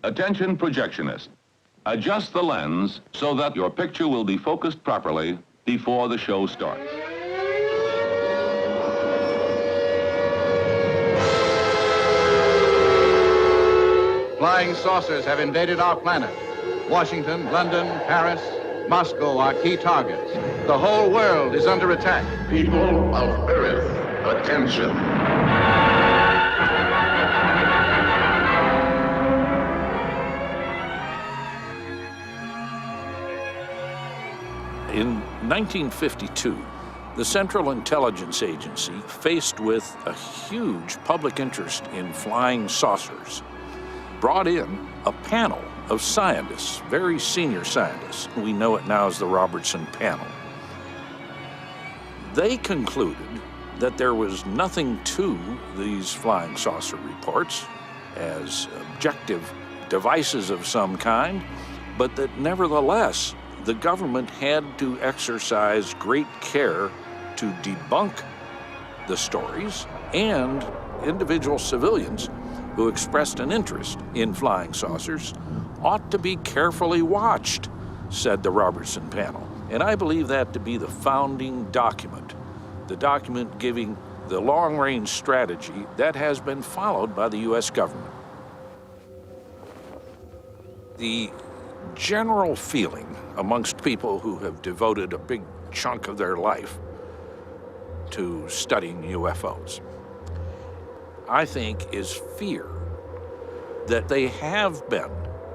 Attention projectionist. Adjust the lens so that your picture will be focused properly before the show starts. Flying saucers have invaded our planet. Washington, London, Paris, Moscow are key targets. The whole world is under attack. People of Earth, attention. In 1952, the Central Intelligence Agency, faced with a huge public interest in flying saucers, brought in a panel of scientists, very senior scientists. We know it now as the Robertson Panel. They concluded that there was nothing to these flying saucer reports as objective devices of some kind, but that nevertheless, the government had to exercise great care to debunk the stories, and individual civilians who expressed an interest in flying saucers ought to be carefully watched, said the Robertson Panel. And I believe that to be the founding document, the document giving the long-range strategy that has been followed by the U.S. government. The general feeling amongst people who have devoted a big chunk of their life to studying UFOs, I think, is fear that they have been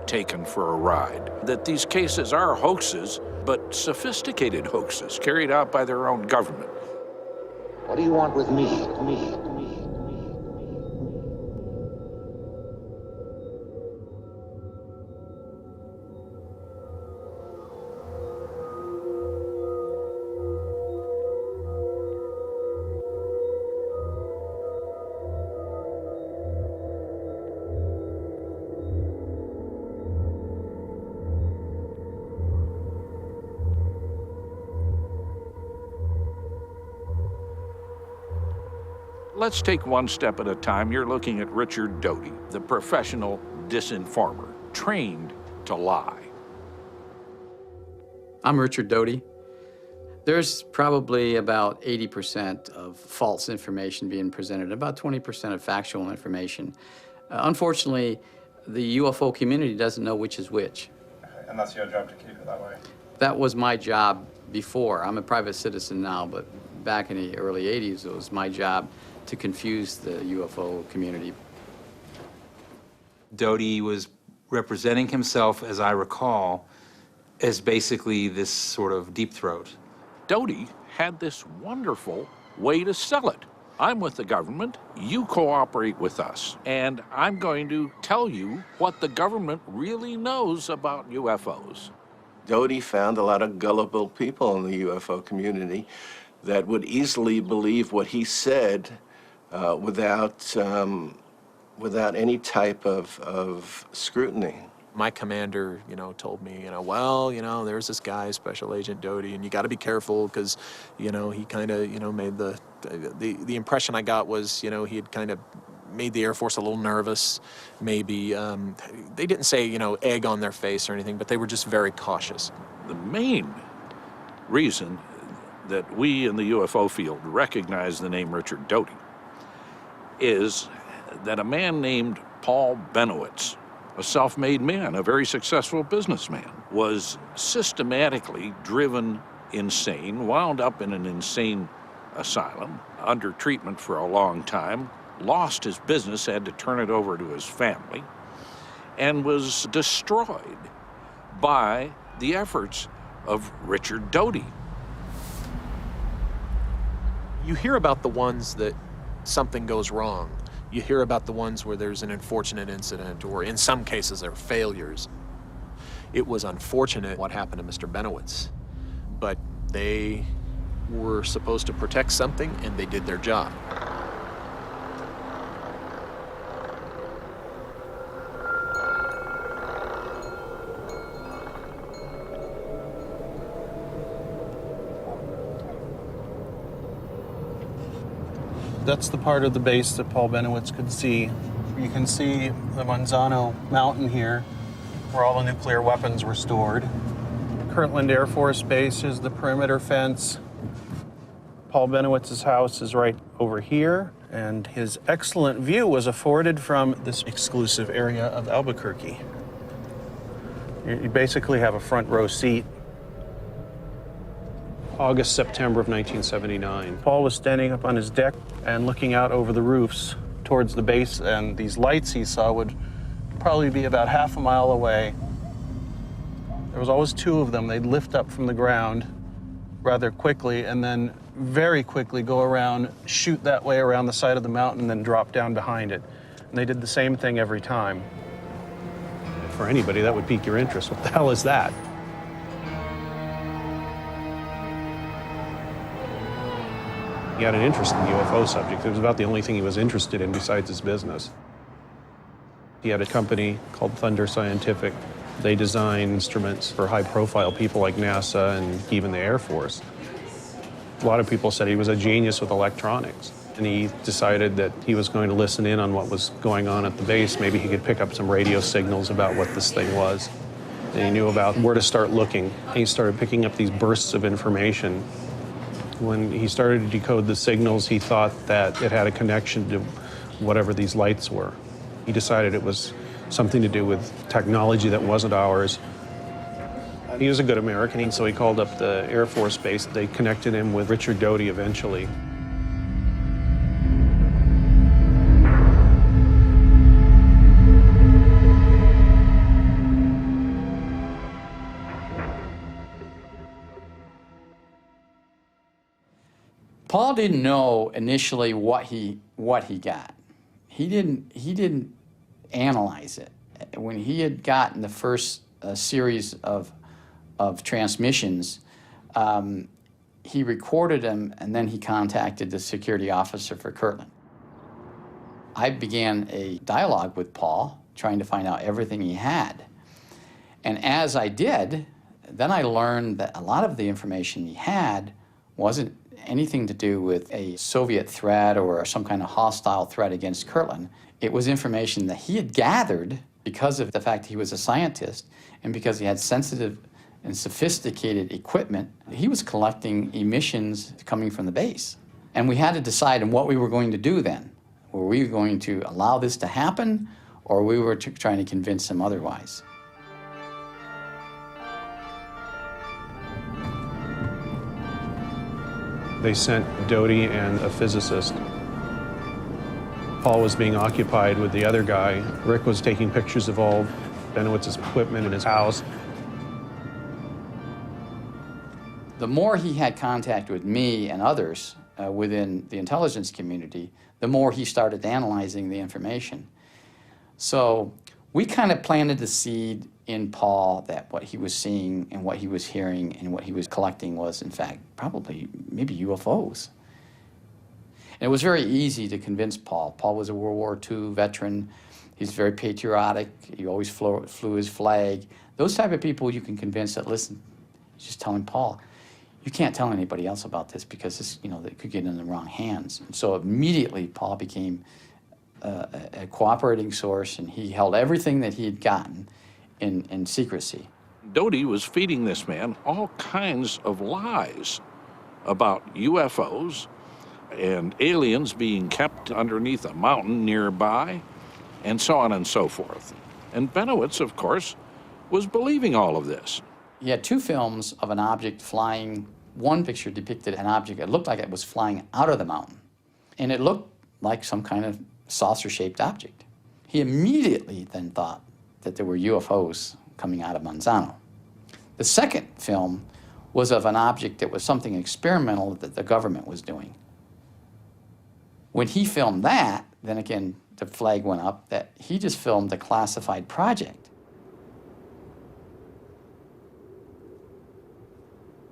taken for a ride, that these cases are hoaxes, but sophisticated hoaxes carried out by their own government. What do you want with me? Let's take one step at a time. You're looking at Richard Doty, the professional disinformer, trained to lie. I'm Richard Doty. There's probably about 80% of false information being presented, about 20% of factual information. Unfortunately, the UFO community doesn't know which is which. And that's your job to keep it that way? That was my job before. I'm a private citizen now, but back in the early 80s, it was my job to confuse the UFO community. Doty was representing himself, as I recall, as basically this sort of deep throat. Doty had this wonderful way to sell it. I'm with the government, you cooperate with us, and I'm going to tell you what the government really knows about UFOs. Doty found a lot of gullible people in the UFO community that would easily believe what he said without any type of scrutiny. My commander, told me, well, there's this guy, Special Agent Doty, and you got to be careful because, he kind of, made the impression I got was, he had kind of made the Air Force a little nervous. Maybe they didn't say, egg on their face or anything, but they were just very cautious. The main reason that we in the UFO field recognize the name Richard Doty is that a man named Paul Benowitz, a self-made man, a very successful businessman, was systematically driven insane, wound up in an insane asylum, under treatment for a long time, lost his business, had to turn it over to his family, and was destroyed by the efforts of Richard Doty. You hear about the ones that something goes wrong. You hear about the ones where there's an unfortunate incident, or in some cases, they're failures. It was unfortunate what happened to Mr. Benowitz, but they were supposed to protect something, and they did their job. That's the part of the base that Paul Benowitz could see. You can see the Manzano Mountain here, where all the nuclear weapons were stored. Kirtland Air Force Base is the perimeter fence. Paul Benowitz's house is right over here, and his excellent view was afforded from this exclusive area of Albuquerque. You basically have a front row seat. August, September of 1979. Paul was standing up on his deck and looking out over the roofs towards the base, and these lights he saw would probably be about half a mile away. There was always two of them. They'd lift up from the ground rather quickly and then very quickly go around, shoot that way around the side of the mountain, and then drop down behind it. And they did the same thing every time. For anybody, that would pique your interest. What the hell is that? He had an interest in the UFO subject. It was about the only thing he was interested in besides his business. He had a company called Thunder Scientific. They design instruments for high-profile people like NASA and even the Air Force. A lot of people said he was a genius with electronics, and he decided that he was going to listen in on what was going on at the base. Maybe he could pick up some radio signals about what this thing was. And he knew about where to start looking. And he started picking up these bursts of information. When he started to decode the signals, he thought that it had a connection to whatever these lights were. He decided it was something to do with technology that wasn't ours. He was a good American, and so he called up the Air Force Base. They connected him with Richard Doty eventually. Paul didn't know initially what he got. He didn't analyze it. When he had gotten the first series of transmissions, he recorded them, and then he contacted the security officer for Kirtland. I began a dialogue with Paul, trying to find out everything he had. And as I did, then I learned that a lot of the information he had wasn't anything to do with a Soviet threat or some kind of hostile threat against Kirtland. It was information that he had gathered because of the fact that he was a scientist and because he had sensitive and sophisticated equipment. He was collecting emissions coming from the base. And we had to decide on what we were going to do then. Were we going to allow this to happen, or we were trying to convince him otherwise? They sent Doty and a physicist. Paul was being occupied with the other guy. Rick was taking pictures of all Benowitz's equipment in his house. The more he had contact with me and others within the intelligence community, the more he started analyzing the information. So we kind of planted the seed in Paul that what he was seeing and what he was hearing and what he was collecting was, in fact, probably maybe UFOs. And it was very easy to convince Paul. Paul was a World War II veteran. He's very patriotic. He always flew his flag. Those type of people you can convince that, listen, just telling Paul, you can't tell anybody else about this because this, they could get in the wrong hands. And so immediately Paul became a cooperating source, and he held everything that he had gotten in secrecy. Doty was feeding this man all kinds of lies about UFOs and aliens being kept underneath a mountain nearby, and so on and so forth. And Benowitz, of course, was believing all of this. He had two films of an object flying. One picture depicted an object that looked like it was flying out of the mountain, and it looked like some kind of saucer-shaped object. He immediately then thought that there were UFOs coming out of Manzano. The second film was of an object that was something experimental that the government was doing. When he filmed that, then again, the flag went up that he just filmed a classified project.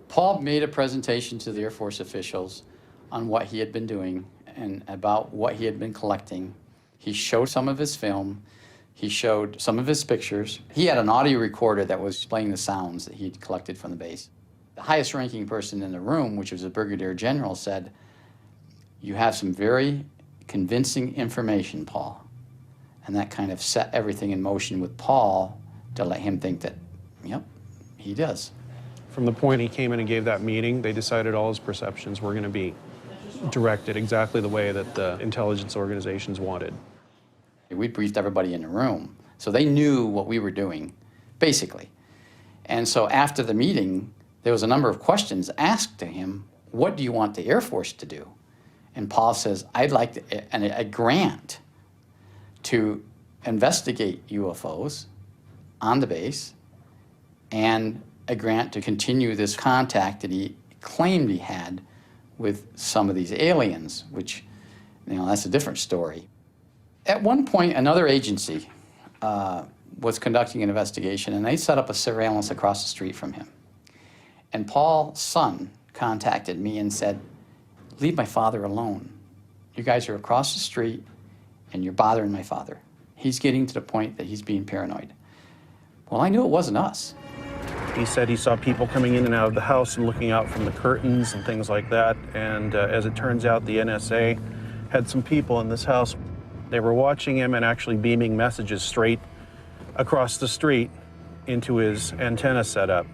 Paul made a presentation to the Air Force officials on what he had been doing and about what he had been collecting. He showed some of his film. He showed some of his pictures. He had an audio recorder that was playing the sounds that he'd collected from the base. The highest ranking person in the room, which was a brigadier general, said, "You have some very convincing information, Paul." And that kind of set everything in motion with Paul to let him think that, yep, he does. From the point he came in and gave that meeting, they decided all his perceptions were going to be directed exactly the way that the intelligence organizations wanted. We briefed everybody in the room, so they knew what we were doing, basically. And so after the meeting, there was a number of questions asked to him, what do you want the Air Force to do? And Paul says, I'd like a grant to investigate UFOs on the base and a grant to continue this contact that he claimed he had with some of these aliens, which, that's a different story. At one point, another agency was conducting an investigation, and they set up a surveillance across the street from him. And Paul's son contacted me and said, leave my father alone. You guys are across the street, and you're bothering my father. He's getting to the point that he's being paranoid. Well, I knew it wasn't us. He said he saw people coming in and out of the house and looking out from the curtains and things like that. And as it turns out, the NSA had some people in this house. They were watching him and actually beaming messages straight across the street into his antenna setup.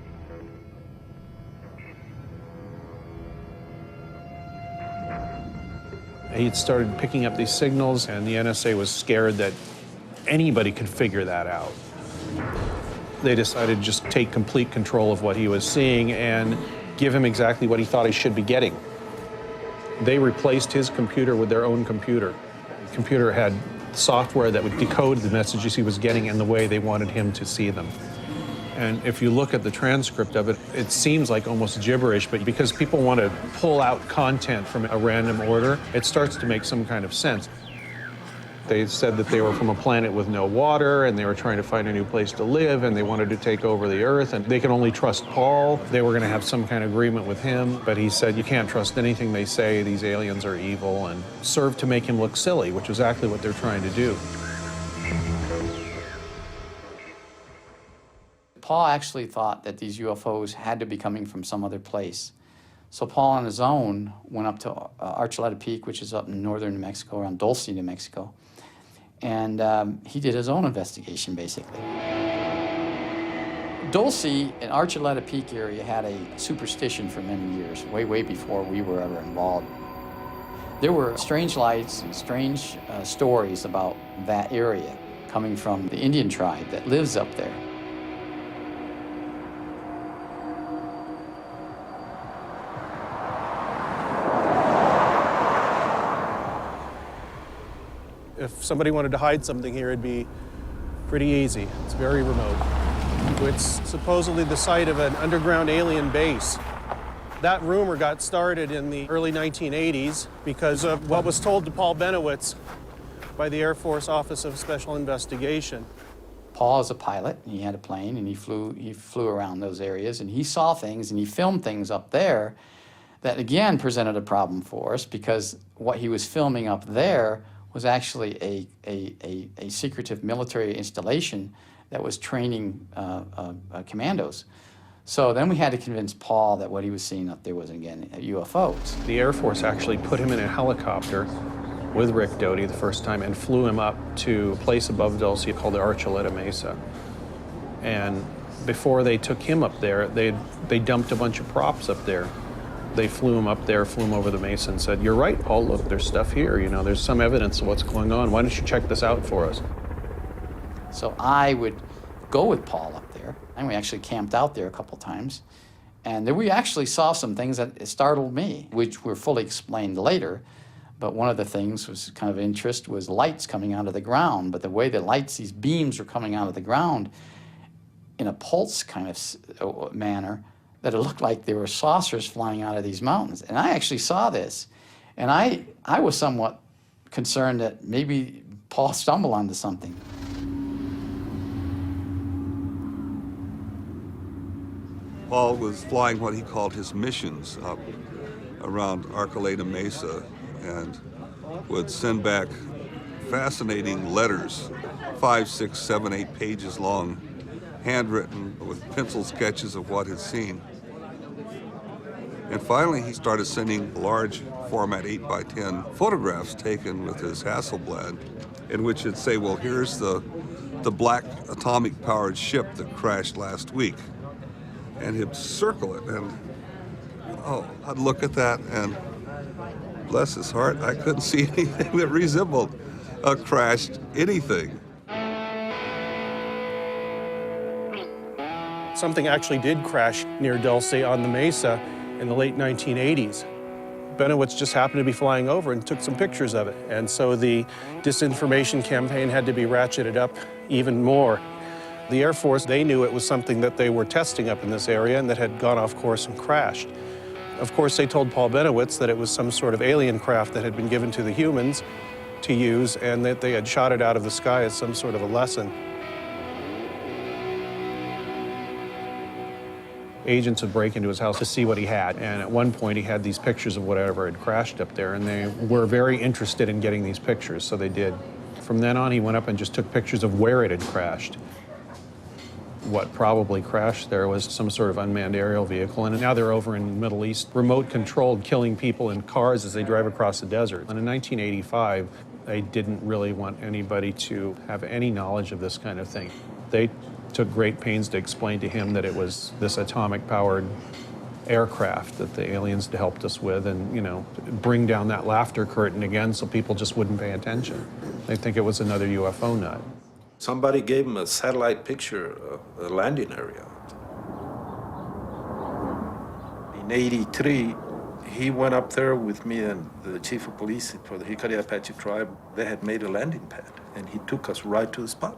He started picking up these signals, and the NSA was scared that anybody could figure that out. They decided to just take complete control of what he was seeing and give him exactly what he thought he should be getting. They replaced his computer with their own computer. The computer had software that would decode the messages he was getting in the way they wanted him to see them. And if you look at the transcript of it, it seems like almost gibberish, but because people want to pull out content from a random order, it starts to make some kind of sense. They said that they were from a planet with no water, and they were trying to find a new place to live, and they wanted to take over the Earth, and they could only trust Paul. They were going to have some kind of agreement with him, but he said, you can't trust anything they say, these aliens are evil, and served to make him look silly, which is exactly what they're trying to do. Paul actually thought that these UFOs had to be coming from some other place. So Paul on his own went up to Archuleta Peak, which is up in northern New Mexico, around Dulce, New Mexico. And he did his own investigation, basically. Dulce and Archuleta Peak area had a superstition for many years, way, way before we were ever involved. There were strange lights and strange stories about that area coming from the Indian tribe that lives up there. If somebody wanted to hide something here, it'd be pretty easy. It's very remote. It's supposedly the site of an underground alien base. That rumor got started in the early 1980s because of what was told to Paul Benowitz by the Air Force Office of Special Investigation. Paul is a pilot, and he had a plane, and he flew around those areas, and he saw things, and he filmed things up there that, again, presented a problem for us because what he was filming up there was actually a secretive military installation that was training commandos. So then we had to convince Paul that what he was seeing up there was, again, UFOs. The Air Force actually put him in a helicopter with Rick Doty the first time and flew him up to a place above Dulce called the Archuleta Mesa. And before they took him up there, they dumped a bunch of props up there. They flew him up there, flew him over the mesa and said, you're right, Paul, look, there's stuff here. There's some evidence of what's going on. Why don't you check this out for us? So I would go with Paul up there, and we actually camped out there a couple times. And then we actually saw some things that startled me, which were fully explained later. But one of the things was kind of interest was lights coming out of the ground. But the way the lights, these beams were coming out of the ground in a pulse kind of manner, that it looked like there were saucers flying out of these mountains. And I actually saw this. And I was somewhat concerned that maybe Paul stumbled onto something. Paul was flying what he called his missions up around Archuleta Mesa and would send back fascinating letters, 5, 6, 7, 8 pages long, handwritten with pencil sketches of what he'd seen. And finally, he started sending large format 8x10 photographs taken with his Hasselblad in which it'd say, well, here's the black atomic-powered ship that crashed last week. And he'd circle it, and oh, I'd look at that, and bless his heart, I couldn't see anything that resembled a crashed anything. Something actually did crash near Dulce on the Mesa in the late 1980s. Benowitz just happened to be flying over and took some pictures of it. And so the disinformation campaign had to be ratcheted up even more. The Air Force, they knew it was something that they were testing up in this area and that had gone off course and crashed. Of course, they told Paul Benowitz that it was some sort of alien craft that had been given to the humans to use and that they had shot it out of the sky as some sort of a lesson. Agents would break into his house to see what he had, and at one point he had these pictures of whatever had crashed up there, and they were very interested in getting these pictures, so they did. From then on, he went up and just took pictures of where it had crashed. What probably crashed there was some sort of unmanned aerial vehicle, and now they're over in the Middle East, remote-controlled, killing people in cars as they drive across the desert. And in 1985, they didn't really want anybody to have any knowledge of this kind of thing. They took great pains to explain to him that it was this atomic-powered aircraft that the aliens had helped us with, and, you know, bring down that laughter curtain again so people just wouldn't pay attention. They think it was another UFO nut. Somebody gave him a satellite picture of a landing area. In '83, he went up there with me and the chief of police for the Hickory Apache tribe. They had made a landing pad, and he took us right to the spot.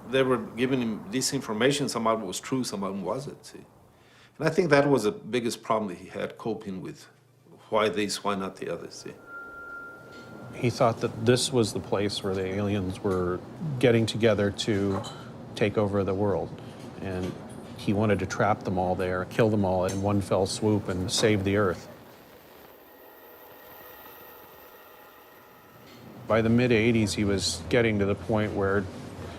They were giving him this information, some of it was true, some of it wasn't, see. And I think that was the biggest problem that he had coping with. Why this, why not the others, see. He thought that this was the place where the aliens were getting together to take over the world. And he wanted to trap them all there, kill them all in one fell swoop and save the Earth. By the mid-'80s, he was getting to the point where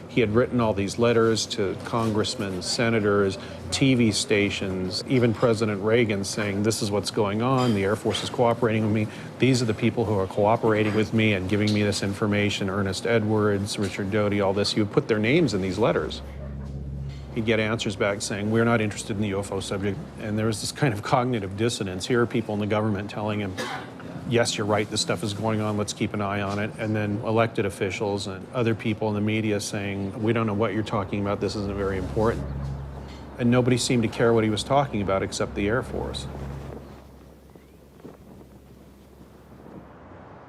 he had written all these letters to congressmen, senators, TV stations, even President Reagan saying, this is what's going on, the Air Force is cooperating with me. These are the people who are cooperating with me and giving me this information, Ernest Edwards, Richard Doty, all this. He would put their names in these letters. He'd get answers back saying, we're not interested in the UFO subject. And there was this kind of cognitive dissonance. Here are people in the government telling him, yes, you're right, this stuff is going on, let's keep an eye on it. And then elected officials and other people in the media saying, we don't know what you're talking about, this isn't very important. And nobody seemed to care what he was talking about except the Air Force.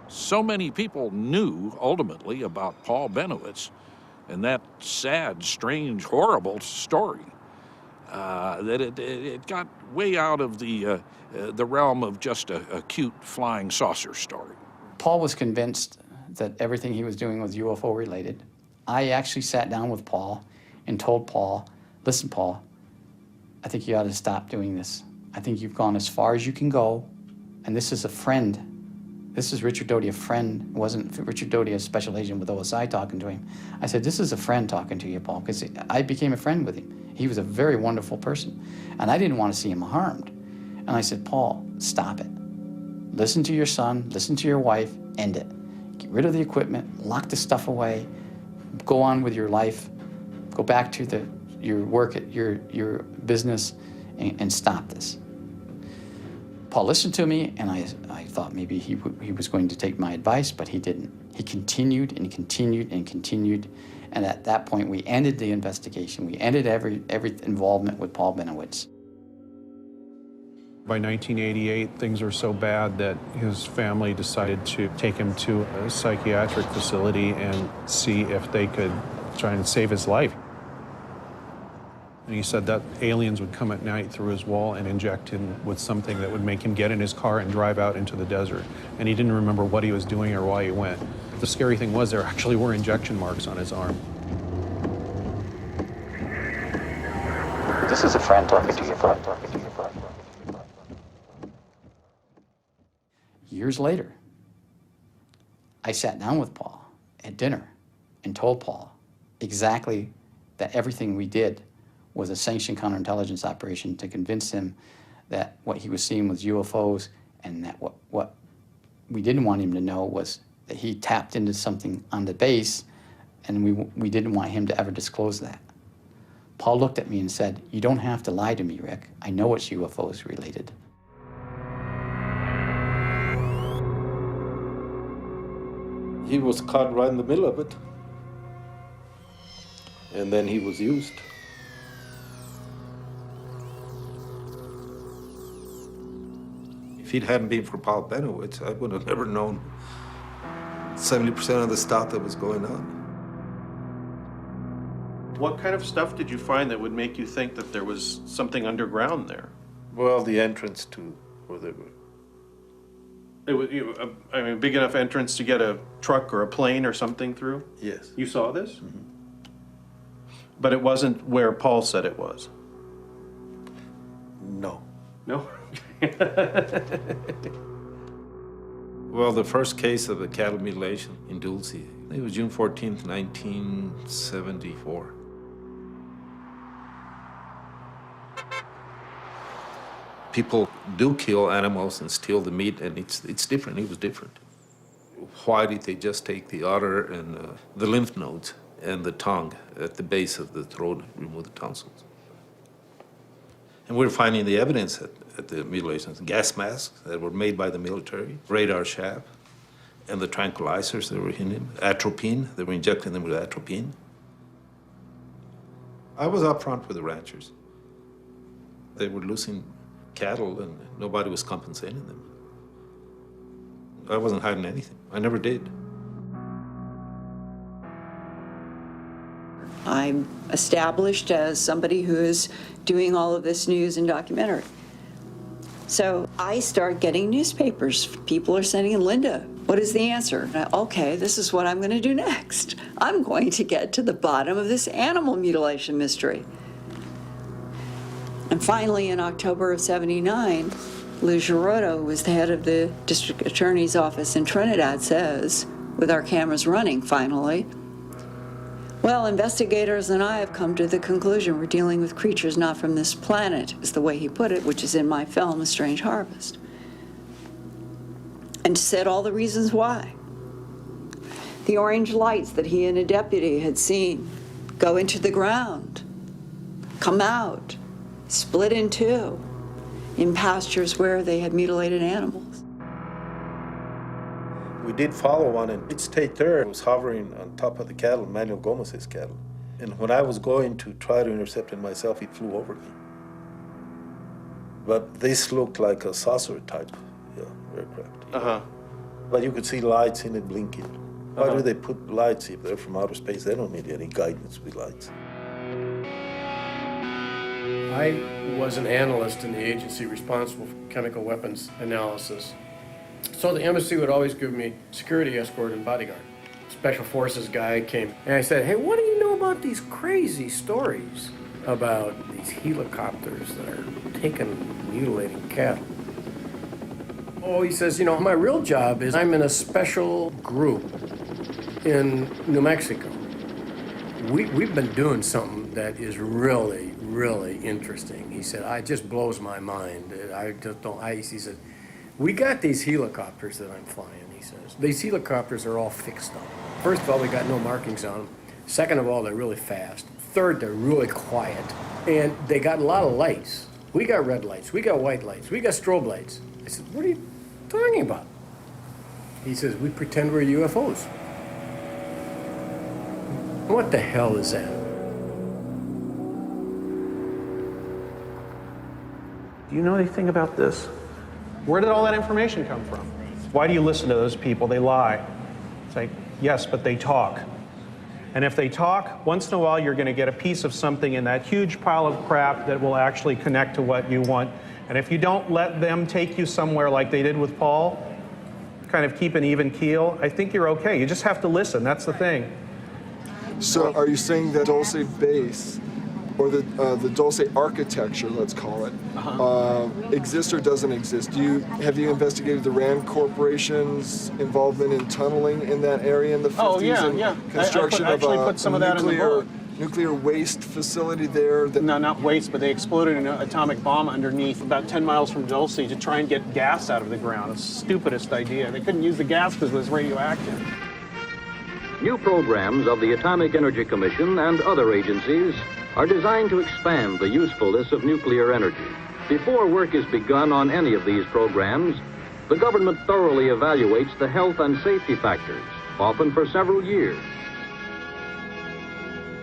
So many people knew, ultimately, about Paul Benowitz and that sad, strange, horrible story that it got way out of the realm of just a cute flying saucer story. Paul was convinced that everything he was doing was UFO related. I actually sat down with Paul and told Paul, listen, Paul, I think you ought to stop doing this. I think you've gone as far as you can go, and this is a friend. This is Richard Doty, a friend. It wasn't Richard Doty, a special agent with OSI, talking to him. I said, this is a friend talking to you, Paul, because I became a friend with him. He was a very wonderful person, and I didn't want to see him harmed. And I said, Paul, stop it. Listen to your son, listen to your wife, end it. Get rid of the equipment, lock the stuff away, go on with your life, go back to your work at your business, and stop this. Paul listened to me, and I thought maybe he was going to take my advice, but he didn't. He continued and continued and continued, and at that point we ended the investigation. We ended every involvement with Paul Benowitz. By 1988, things were so bad that his family decided to take him to a psychiatric facility and see if they could try and save his life. And he said that aliens would come at night through his wall and inject him with something that would make him get in his car and drive out into the desert. And he didn't remember what he was doing or why he went. The scary thing was there actually were injection marks on his arm. This is a friend talking to you. Years later, I sat down with Paul at dinner and told Paul exactly that everything we did was a sanctioned counterintelligence operation to convince him that what he was seeing was UFOs, and that what we didn't want him to know was that he tapped into something on the base, and we didn't want him to ever disclose that. Paul looked at me and said, "You don't have to lie to me, Rick. I know it's UFOs related." He was caught right in the middle of it. And then he was used. If it hadn't been for Paul Benowitz, I would have never known 70% of the stuff that was going on. What kind of stuff did you find that would make you think that there was something underground there? Well, the entrance to where they were. It was, I mean, big enough entrance to get a truck or a plane or something through? Yes. You saw this? Mm-hmm. But it wasn't where Paul said it was? No. No? Well, the first case of the cattle mutilation in Dulce, it was June 14th, 1974. People do kill animals and steal the meat, and it's different. It was different. Why did they just take the udder and the lymph nodes and the tongue at the base of the throat and remove the tonsils? And we're finding the evidence at the mutilations: gas masks that were made by the military, radar shaft, and the tranquilizers that were in him, atropine. They were injecting them with atropine. I was up front with the ranchers. They were losing cattle, and nobody was compensating them. I wasn't hiding anything. I never did. I'm established as somebody who is doing all of this news and documentary. So I start getting newspapers. People are sending, "Linda, what is the answer?" Okay, this is what I'm going to do next. I'm going to get to the bottom of this animal mutilation mystery. And finally, in October of '79, Lou Girotto, who was the head of the district attorney's office in Trinidad, says, with our cameras running finally, "Well, investigators and I have come to the conclusion we're dealing with creatures not from this planet," is the way he put it, which is in my film, A Strange Harvest. And said all the reasons why. The orange lights that he and a deputy had seen go into the ground, come out, split in two, in pastures where they had mutilated animals. We did follow one, and it stayed there. It was hovering on top of the cattle, Manuel Gomez's cattle. And when I was going to try to intercept it myself, it flew over me. But this looked like a saucer type aircraft. Uh-huh. But you could see lights in it blinking. Why do they put lights if they're from outer space? They don't need any guidance with lights. I was an analyst in the agency responsible for chemical weapons analysis. So the embassy would always give me security escort and bodyguard. Special forces guy came, and I said, "Hey, what do you know about these crazy stories about these helicopters that are taking, mutilating cattle?" Oh, he says, "You know, my real job is I'm in a special group in New Mexico. We've been doing something that is really, really interesting." He said, "It just blows my mind. I just don't," he said, "We got these helicopters that I'm flying," he says. "These helicopters are all fixed up. First of all, they got no markings on them. Second of all, they're really fast. Third, they're really quiet. And they got a lot of lights. We got red lights, we got white lights, we got strobe lights." I said, "What are you talking about?" He says, "We pretend we're UFOs." What the hell is that? Do you know anything about this? Where did all that information come from? Why do you listen to those people? They lie. It's like, yes, but they talk. And if they talk, once in a while you're going to get a piece of something in that huge pile of crap that will actually connect to what you want. And if you don't let them take you somewhere like they did with Paul, kind of keep an even keel, I think you're okay. You just have to listen. That's the thing. So are you saying that Dulce base, or the Dulce architecture, let's call it, exists or doesn't exist? Have you investigated the Rand Corporation's involvement in tunneling in that area in the 50s and construction of a nuclear nuclear waste facility there? No, not waste, but they exploded an atomic bomb underneath about 10 miles from Dulce to try and get gas out of the ground. It's the stupidest idea. They couldn't use the gas because it was radioactive. New programs of the Atomic Energy Commission and other agencies are designed to expand the usefulness of nuclear energy. Before work is begun on any of these programs, the government thoroughly evaluates the health and safety factors, often for several years.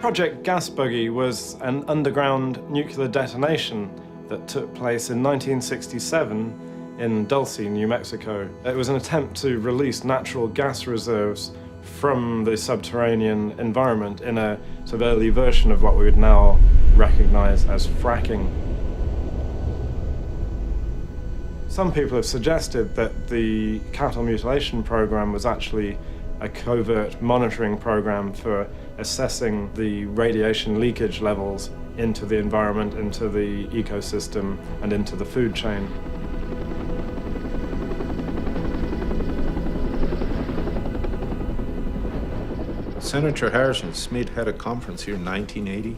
Project Gas Buggy was an underground nuclear detonation that took place in 1967 in Dulce, New Mexico. It was an attempt to release natural gas reserves from the subterranean environment in a sort of early version of what we would now recognize as fracking. Some people have suggested that the cattle mutilation program was actually a covert monitoring program for assessing the radiation leakage levels into the environment, into the ecosystem, and into the food chain. Senator Harrison Smith had a conference here in 1980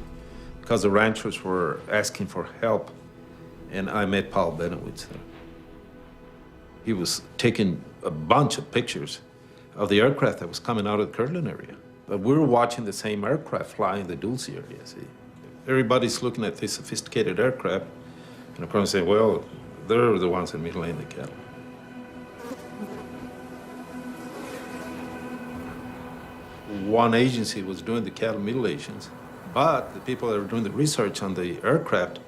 because the ranchers were asking for help, and I met Paul Benowitz there. He was taking a bunch of pictures of the aircraft that was coming out of the Kirtland area. But we were watching the same aircraft fly in the Dulce area, see. Everybody's looking at these sophisticated aircraft, and of course say, well, they're the ones that mutilate the cattle. One agency was doing the cattle mutilations, but the people that were doing the research on the aircraft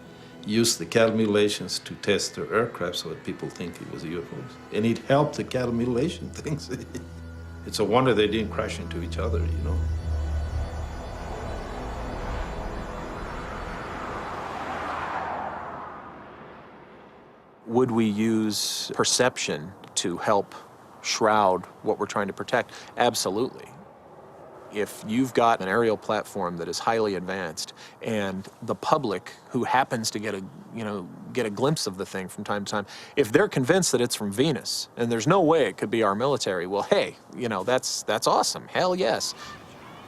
used the cattle mutilations to test their aircraft so that people think it was UFOs. And it helped the cattle mutilation things. It's a wonder they didn't crash into each other, you know. Would we use perception to help shroud what we're trying to protect? Absolutely. If you've got an aerial platform that is highly advanced and the public who happens to get a glimpse of the thing from time to time, if they're convinced that it's from Venus and there's no way it could be our military, well, hey, that's awesome. Hell yes.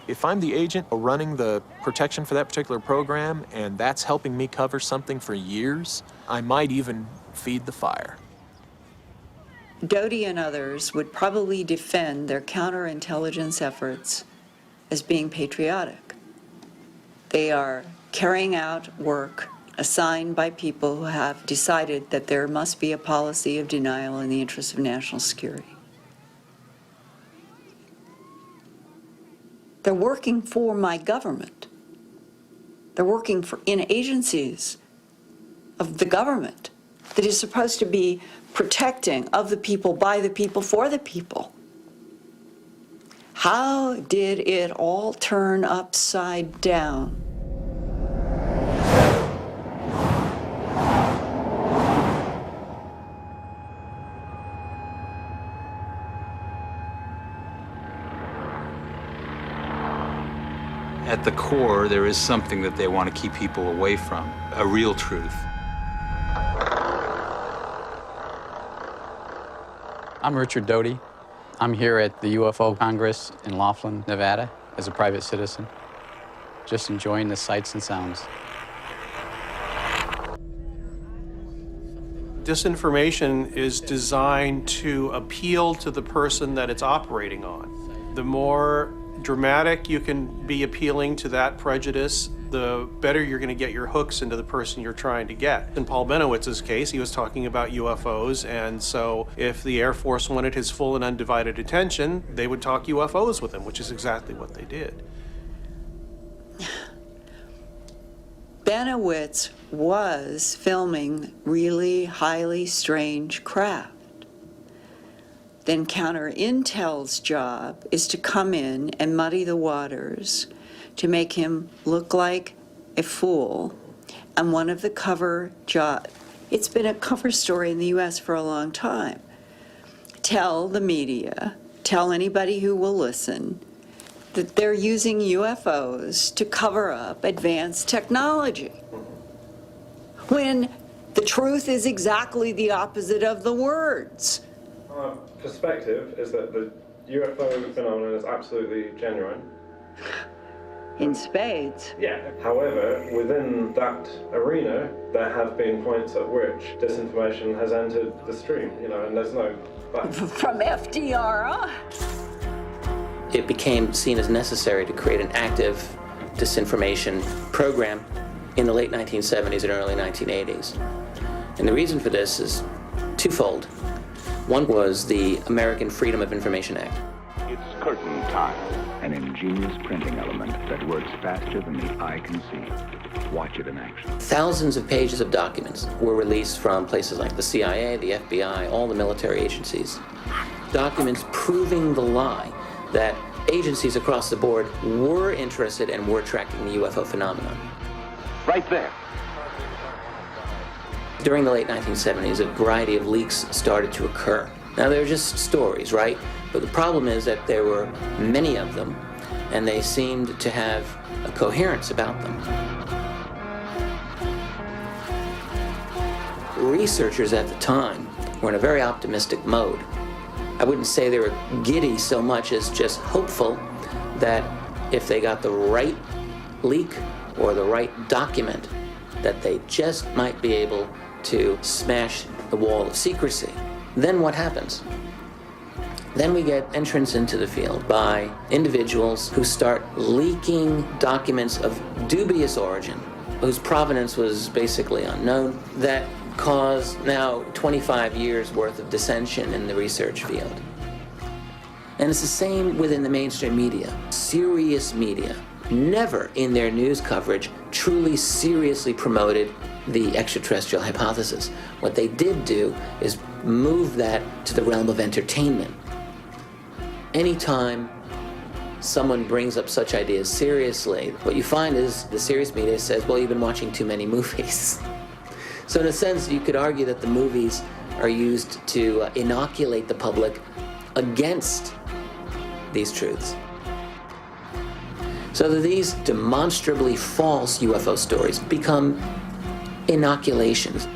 If I'm the agent running the protection for that particular program and that's helping me cover something for years, I might even feed the fire. Doty and others would probably defend their counterintelligence efforts as being patriotic. They are carrying out work assigned by people who have decided that there must be a policy of denial in the interest of national security. They're working for my government. They're working in agencies of the government that is supposed to be protecting of the people, by the people, for the people. How did it all turn upside down? At the core, there is something that they want to keep people away from, a real truth. I'm Richard Doty. I'm here at the UFO Congress in Laughlin, Nevada, as a private citizen, just enjoying the sights and sounds. Disinformation is designed to appeal to the person that it's operating on. The more dramatic you can be appealing to that prejudice, the better you're going to get your hooks into the person you're trying to get. In Paul Benowitz's case, he was talking about UFOs, and so if the Air Force wanted his full and undivided attention, they would talk UFOs with him, which is exactly what they did. Benowitz was filming really highly strange craft. Then Counterintel's job is to come in and muddy the waters to make him look like a fool. And one of the cover jobs, it's been a cover story in the US for a long time. Tell the media, tell anybody who will listen, that they're using UFOs to cover up advanced technology. When the truth is exactly the opposite of the words. Our perspective is that the UFO phenomenon is absolutely genuine. in spades. Yeah. However, within that arena, there have been points at which disinformation has entered the stream, and there's no... From FDR on. It became seen as necessary to create an active disinformation program in the late 1970s and early 1980s. And the reason for this is twofold. One was the American Freedom of Information Act. It's curtain time, an ingenious printing element that works faster than the eye can see. Watch it in action. Thousands of pages of documents were released from places like the CIA, the FBI, all the military agencies. Documents proving the lie that agencies across the board were interested and were tracking the UFO phenomenon. Right there. During the late 1970s, a variety of leaks started to occur. Now, they're just stories, right? But the problem is that there were many of them, and they seemed to have a coherence about them. Researchers at the time were in a very optimistic mode. I wouldn't say they were giddy so much as just hopeful that if they got the right leak or the right document, that they just might be able to smash the wall of secrecy. Then what happens? Then we get entrance into the field by individuals who start leaking documents of dubious origin, whose provenance was basically unknown, that cause now 25 years worth of dissension in the research field. And it's the same within the mainstream media. Serious media never in their news coverage truly seriously promoted the extraterrestrial hypothesis. What they did do is move that to the realm of entertainment. Anytime someone brings up such ideas seriously, what you find is the serious media says, well, you've been watching too many movies. So in a sense, you could argue that the movies are used to inoculate the public against these truths. So that these demonstrably false UFO stories become inoculations.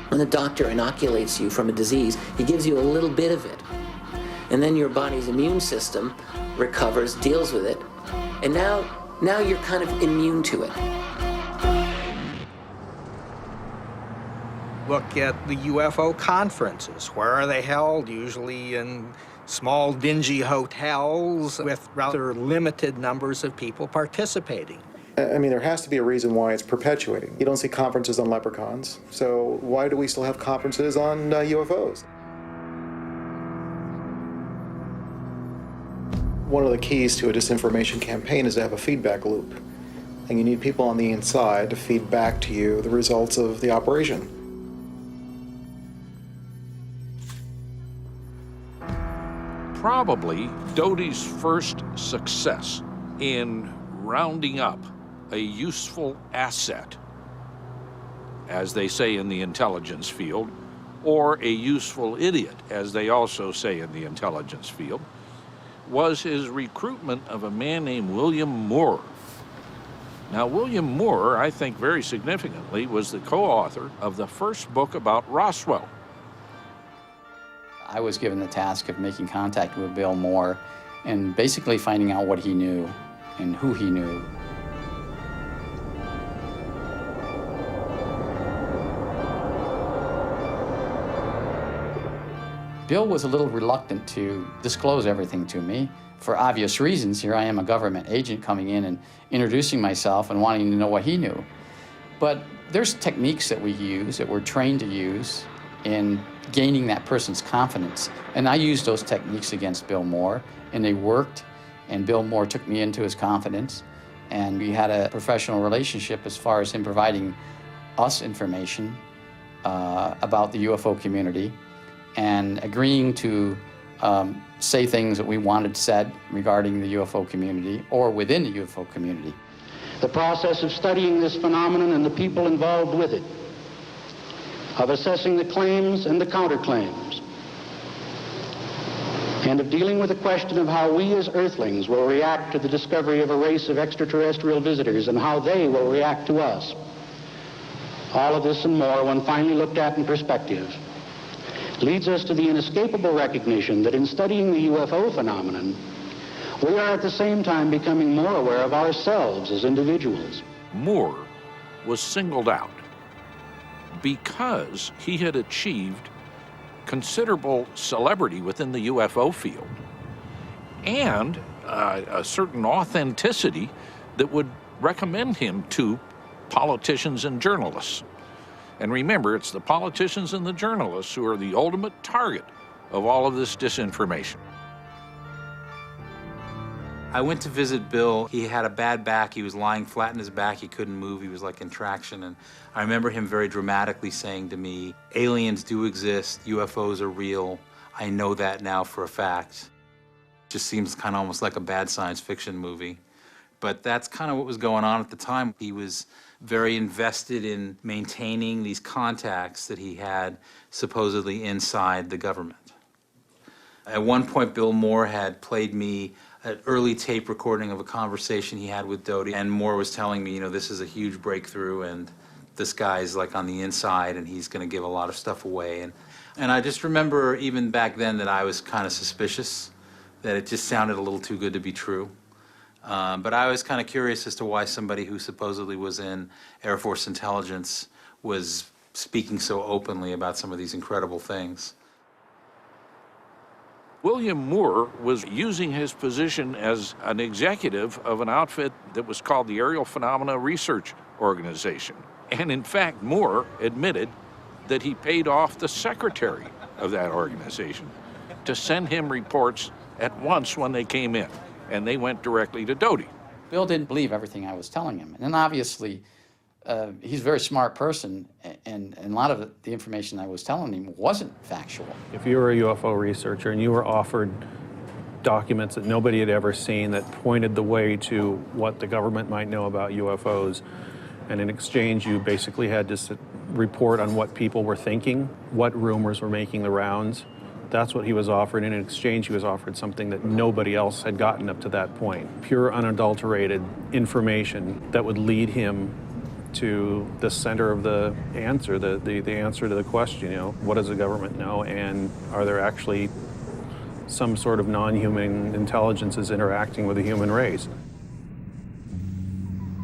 When the doctor inoculates you from a disease, he gives you a little bit of it. And then your body's immune system recovers, deals with it, and now you're kind of immune to it. Look at the UFO conferences. Where are they held? Usually in small, dingy hotels with rather limited numbers of people participating. I mean, there has to be a reason why it's perpetuating. You don't see conferences on leprechauns, so why do we still have conferences on UFOs? One of the keys to a disinformation campaign is to have a feedback loop. And you need people on the inside to feed back to you the results of the operation. Probably Doty's first success in rounding up a useful asset, as they say in the intelligence field, or a useful idiot, as they also say in the intelligence field, was his recruitment of a man named William Moore. Now, William Moore, I think very significantly, was the co-author of the first book about Roswell. I was given the task of making contact with Bill Moore and basically finding out what he knew and who he knew. Bill was a little reluctant to disclose everything to me for obvious reasons. Here I am, a government agent, coming in and introducing myself and wanting to know what he knew. But there's techniques that we use, that we're trained to use in gaining that person's confidence. And I used those techniques against Bill Moore, and they worked, and Bill Moore took me into his confidence, and we had a professional relationship as far as him providing us information about the UFO community and agreeing to say things that we wanted said regarding the UFO community or within the UFO community. The process of studying this phenomenon and the people involved with it, of assessing the claims and the counterclaims, and of dealing with the question of how we as Earthlings will react to the discovery of a race of extraterrestrial visitors and how they will react to us. All of this and more, when finally looked at in perspective, leads us to the inescapable recognition that in studying the UFO phenomenon, We are at the same time becoming more aware of ourselves as individuals. Moore was singled out because he had achieved considerable celebrity within the UFO field and a certain authenticity that would recommend him to politicians and journalists. And remember, it's the politicians and the journalists who are the ultimate target of all of this disinformation. I went to visit Bill. He had a bad back. He was lying flat in his back. He couldn't move. He was like in traction. And I remember him very dramatically saying to me, aliens do exist. UFOs are real. I know that now for a fact. Just seems kind of almost like a bad science fiction movie. But that's kind of what was going on at the time. He was very invested in maintaining these contacts that he had supposedly inside the government. At one point, Bill Moore had played me an early tape recording of a conversation he had with Doty, and Moore was telling me, you know, this is a huge breakthrough, and this guy's like on the inside, and he's going to give a lot of stuff away. And I just remember even back then that I was kind of suspicious, that it just sounded a little too good to be true. But I was kind of curious as to why somebody who supposedly was in Air Force intelligence was speaking so openly about some of these incredible things. William Moore was using his position as an executive of an outfit that was called the Aerial Phenomena Research Organization. And in fact, Moore admitted that he paid off the secretary of that organization to send him reports at once when they came in, and they went directly to Doty. Bill didn't believe everything I was telling him. And obviously, he's a very smart person, and a lot of the information I was telling him wasn't factual. If you were a UFO researcher and you were offered documents that nobody had ever seen that pointed the way to what the government might know about UFOs, and in exchange you basically had to report on what people were thinking, what rumors were making the rounds, that's what he was offered. In exchange, he was offered something that nobody else had gotten up to that point. Pure, unadulterated information that would lead him to the center of the answer, the answer to the question, you know, what does the government know, and are there actually some sort of non-human intelligences interacting with the human race?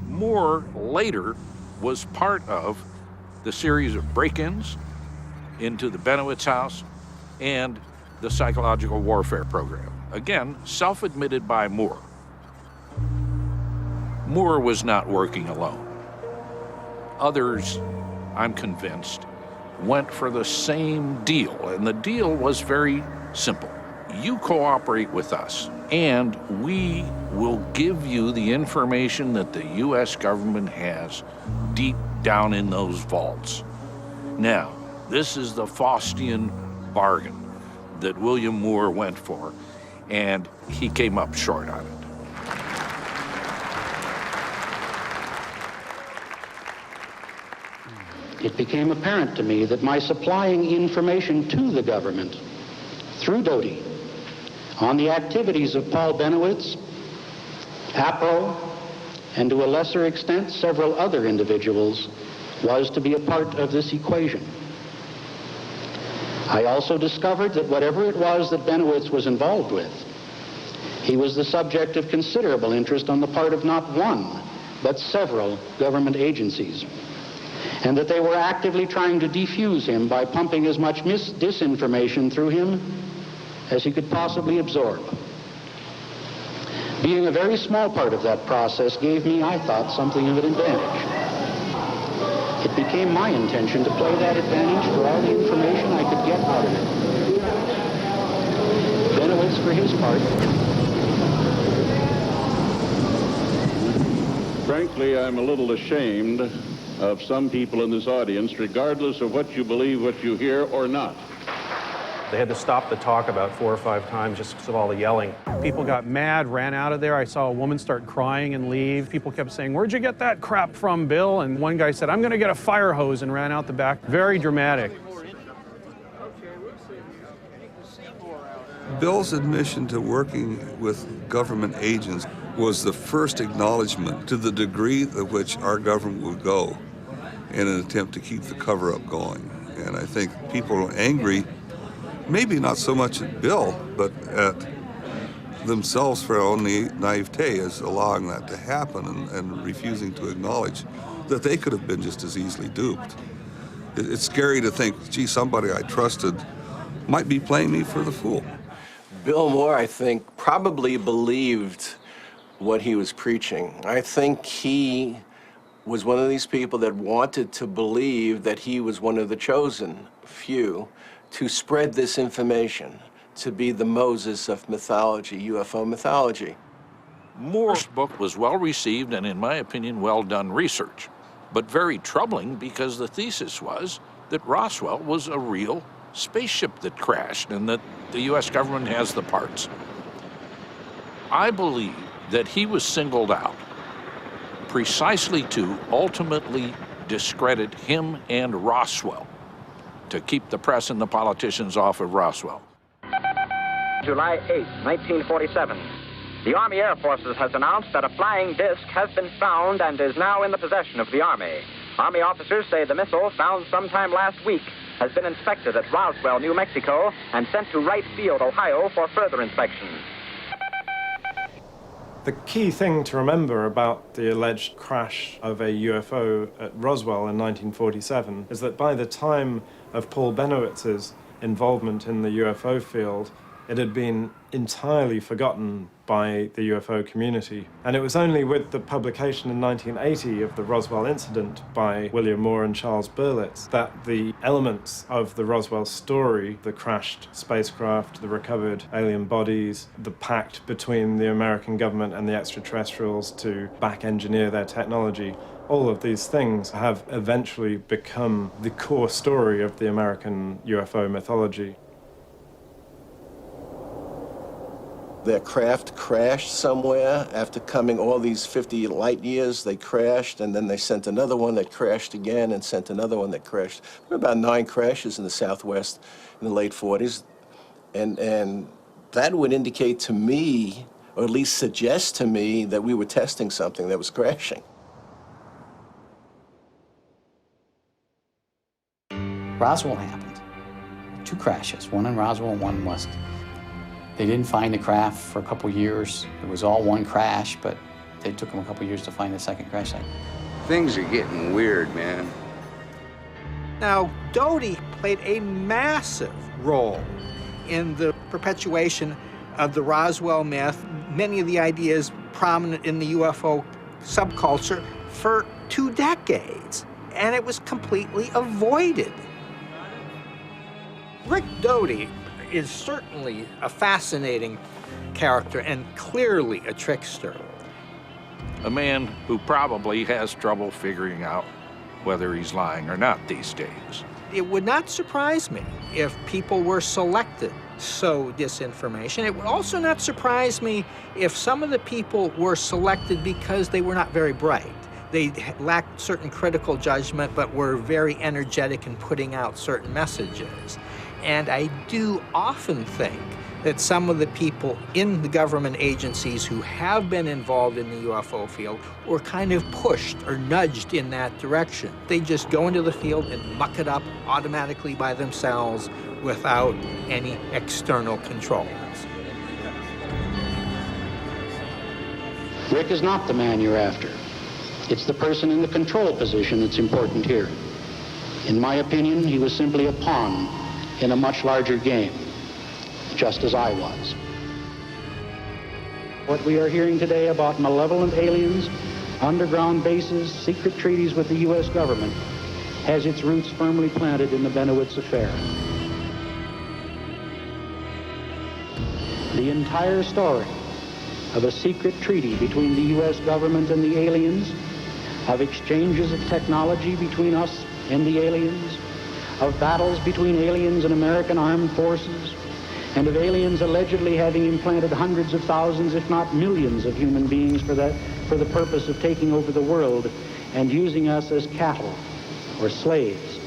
Moore later was part of the series of break-ins into the Benowitz house and the psychological warfare program. Again, self-admitted by Moore. Moore was not working alone. Others, I'm convinced, went for the same deal, and the deal was very simple. You cooperate with us, and we will give you the information that the U.S. government has deep down in those vaults. Now, this is the Faustian bargain that William Moore went for, and he came up short on it. It became apparent to me that my supplying information to the government through Doty on the activities of Paul Benowitz, APRO, and to a lesser extent several other individuals was to be a part of this equation. I also discovered that whatever it was that Benowitz was involved with, he was the subject of considerable interest on the part of not one, but several government agencies, and that they were actively trying to defuse him by pumping as much disinformation through him as he could possibly absorb. Being a very small part of that process gave me, I thought, something of an advantage. It became my intention to play that advantage for all the information I could get out of it. Benowitz, for his part. Frankly, I'm a little ashamed of some people in this audience, regardless of what you believe, what you hear, or not. They had to stop the talk about 4 or 5 times just because of all the yelling. People got mad, ran out of there. I saw a woman start crying and leave. People kept saying, "Where'd you get that crap from, Bill?" And one guy said, "I'm going to get a fire hose," and ran out the back. Very dramatic. Bill's admission to working with government agents was the first acknowledgement to the degree to which our government would go in an attempt to keep the cover-up going. And I think people are angry, maybe not so much at Bill, but at themselves for their own naivete as allowing that to happen and refusing to acknowledge that they could have been just as easily duped. It's scary to think, gee, somebody I trusted might be playing me for the fool. Bill Moore, I think, probably believed what he was preaching. I think he was one of these people that wanted to believe that he was one of the chosen few to spread this information, to be the Moses of mythology, UFO mythology. Moore's book was well received and, in my opinion, well done research, but very troubling because the thesis was that Roswell was a real spaceship that crashed and that the U.S. government has the parts. I believe that he was singled out precisely to ultimately discredit him and Roswell, to keep the press and the politicians off of Roswell. July 8, 1947. The Army Air Forces has announced that a flying disc has been found and is now in the possession of the Army. Army officers say the missile, found sometime last week, has been inspected at Roswell, New Mexico, and sent to Wright Field, Ohio, for further inspection. The key thing to remember about the alleged crash of a UFO at Roswell in 1947 is that by the time of Paul Benowitz's involvement in the UFO field, it had been entirely forgotten by the UFO community. And it was only with the publication in 1980 of the Roswell incident by William Moore and Charles Berlitz that the elements of the Roswell story, the crashed spacecraft, the recovered alien bodies, the pact between the American government and the extraterrestrials to back-engineer their technology, all of these things have eventually become the core story of the American UFO mythology. Their craft crashed somewhere. After coming all these 50 light years, they crashed, and then they sent another one that crashed again and sent another one that crashed. There were about 9 crashes in the Southwest in the late 40s. And that would indicate to me, or at least suggest to me, that we were testing something that was crashing. Roswell happened. 2 crashes, one in Roswell and one in West. They didn't find the craft for a couple years. It was all one crash, but they took them a couple years to find the second crash site. Things are getting weird, man. Now, Doty played a massive role in the perpetuation of the Roswell myth, many of the ideas prominent in the UFO subculture for 2 decades, and it was completely avoided. Rick Doty is certainly a fascinating character and clearly a trickster. A man who probably has trouble figuring out whether he's lying or not these days. It would not surprise me if people were selected to sow disinformation. It would also not surprise me if some of the people were selected because they were not very bright. They lacked certain critical judgment, but were very energetic in putting out certain messages. And I do often think that some of the people in the government agencies who have been involved in the UFO field were kind of pushed or nudged in that direction. They just go into the field and muck it up automatically by themselves without any external controls. Rick is not the man you're after. It's the person in the control position that's important here. In my opinion, he was simply a pawn in a much larger game, just as I was. What we are hearing today about malevolent aliens, underground bases, secret treaties with the U.S. government, has its roots firmly planted in the Benowitz affair. The entire story of a secret treaty between the U.S. government and the aliens, of exchanges of technology between us and the aliens, of battles between aliens and American armed forces, and of aliens allegedly having implanted hundreds of thousands, if not millions, of human beings for the purpose of taking over the world and using us as cattle or slaves,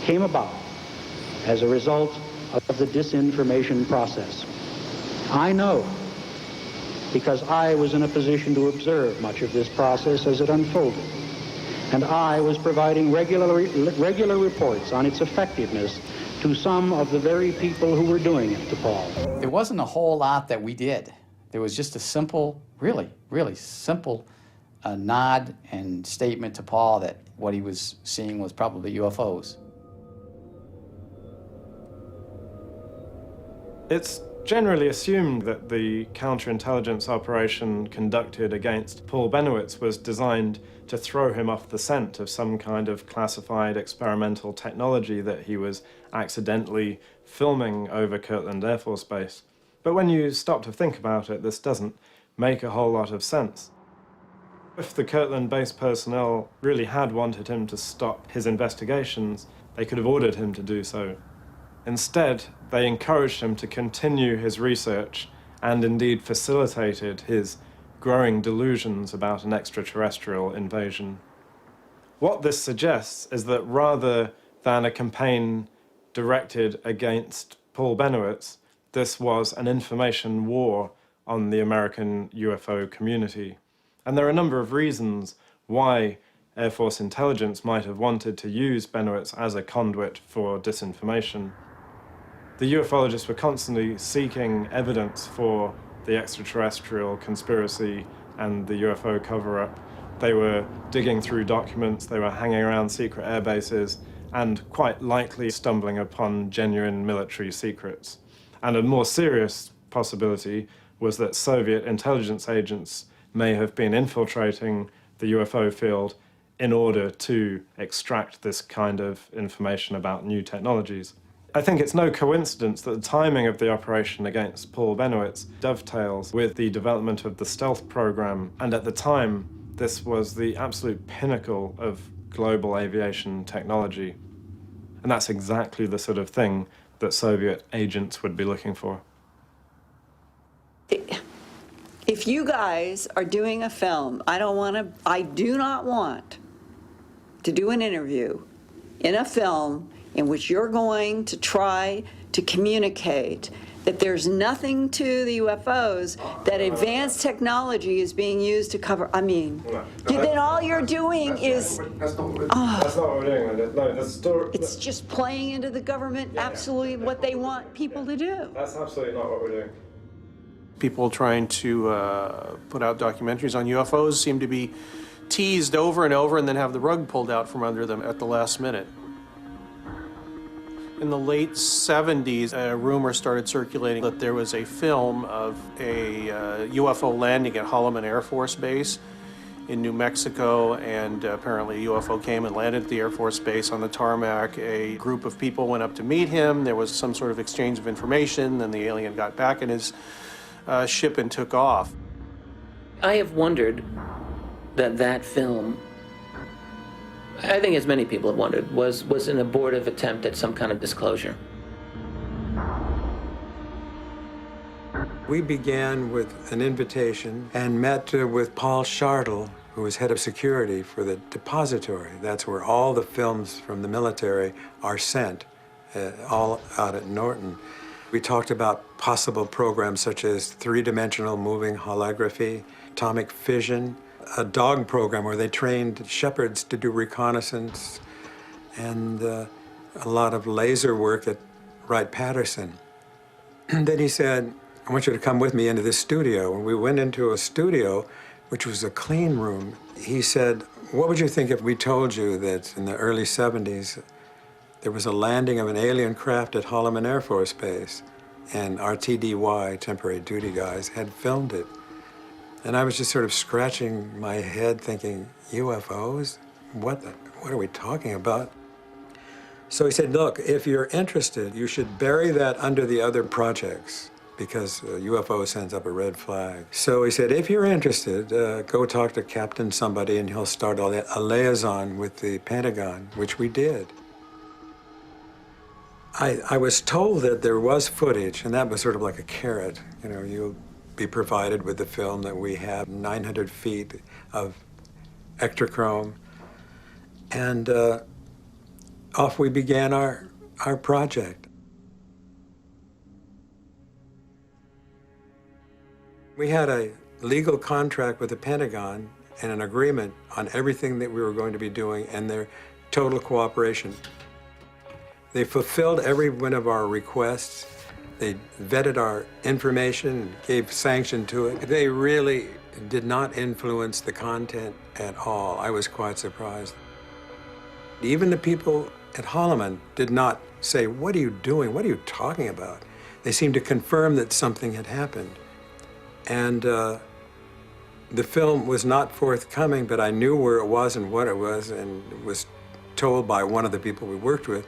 came about as a result of the disinformation process. I know, because I was in a position to observe much of this process as it unfolded, and I was providing regular reports on its effectiveness to some of the very people who were doing it to Paul. There wasn't a whole lot that we did There was just a simple, really, really simple nod and statement to Paul that what he was seeing was probably UFOs. It's generally assumed that the counterintelligence operation conducted against Paul Bennewitz was designed to throw him off the scent of some kind of classified experimental technology that he was accidentally filming over Kirtland Air Force Base. But when you stop to think about it, this doesn't make a whole lot of sense. If the Kirtland base personnel really had wanted him to stop his investigations, they could have ordered him to do so. Instead, they encouraged him to continue his research and indeed facilitated his growing delusions about an extraterrestrial invasion. What this suggests is that rather than a campaign directed against Paul Bennewitz, this was an information war on the American UFO community. And there are a number of reasons why Air Force intelligence might have wanted to use Bennewitz as a conduit for disinformation. The ufologists were constantly seeking evidence for the extraterrestrial conspiracy and the UFO cover-up. They were digging through documents, they were hanging around secret air bases, and quite likely stumbling upon genuine military secrets. And a more serious possibility was that Soviet intelligence agents may have been infiltrating the UFO field in order to extract this kind of information about new technologies. I think it's no coincidence that the timing of the operation against Paul Bennewitz dovetails with the development of the stealth program, and at the time, this was the absolute pinnacle of global aviation technology. And that's exactly the sort of thing that Soviet agents would be looking for. If you guys are doing a film, I do not want to do an interview in a film in which you're going to try to communicate that there's nothing to the UFOs, that advanced technology is being used to cover. I mean, then all you're doing is. That's not what we're doing. No, the story. It's just playing into the government absolutely what they want people to do. That's absolutely not what we're doing. People trying to put out documentaries on UFOs seem to be teased over and over and then have the rug pulled out from under them at the last minute. In the late 70s, a rumor started circulating that there was a film of a UFO landing at Holloman Air Force Base in New Mexico, and apparently a UFO came and landed at the Air Force Base on the tarmac. A group of people went up to meet him. There was some sort of exchange of information, then the alien got back in his ship and took off. I have wondered that film, I think as many people have wondered, was an abortive attempt at some kind of disclosure. We began with an invitation and met with Paul Schartl, who was head of security for the depository. That's where all the films from the military are sent, all out at Norton. We talked about possible programs such as three-dimensional moving holography, atomic fission, a dog program where they trained shepherds to do reconnaissance, and a lot of laser work at Wright-Patterson. Then he said, I want you to come with me into this studio. And we went into a studio, which was a clean room. He said, what would you think if we told you that in the early 70s, there was a landing of an alien craft at Holloman Air Force Base, and our TDY, temporary duty guys, had filmed it. And I was just sort of scratching my head thinking, UFOs? What are we talking about? So he said, look, if you're interested, you should bury that under the other projects, because UFO sends up a red flag. So he said, if you're interested, go talk to Captain somebody and he'll start a liaison with the Pentagon, which we did. I was told that there was footage, and that was sort of like a carrot. You know, you'll be provided with the film that we have, 900 feet of Ektachrome. And off we began our project. We had a legal contract with the Pentagon and an agreement on everything that we were going to be doing and their total cooperation. They fulfilled every one of our requests. They vetted our information, gave sanction to it. They really did not influence the content at all. I was quite surprised. Even the people at Holloman did not say, "What are you doing? What are you talking about?" They seemed to confirm that something had happened. And the film was not forthcoming, but I knew where it was and what it was, and was told by one of the people we worked with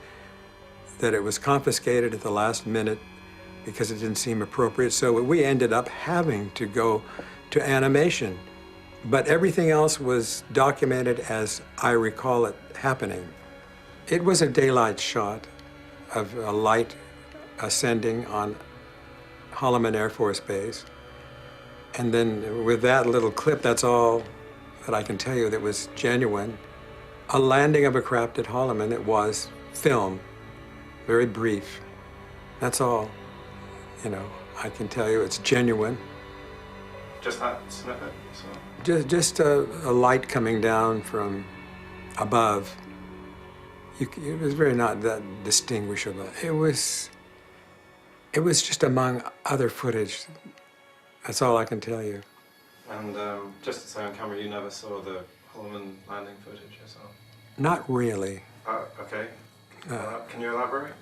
that it was confiscated at the last minute because it didn't seem appropriate. So we ended up having to go to animation. But everything else was documented as I recall it happening. It was a daylight shot of a light ascending on Holloman Air Force Base. And then with that little clip, that's all that I can tell you that was genuine. A landing of a craft at Holloman, it was film, very brief. That's all, you know, I can tell you it's genuine. Just that snippet? So. Just a light coming down from above. It was very not that distinguishable. It was just among other footage. That's all I can tell you. And just to say on camera, you never saw the Holloman landing footage yourself? Not really. Okay. Can you elaborate?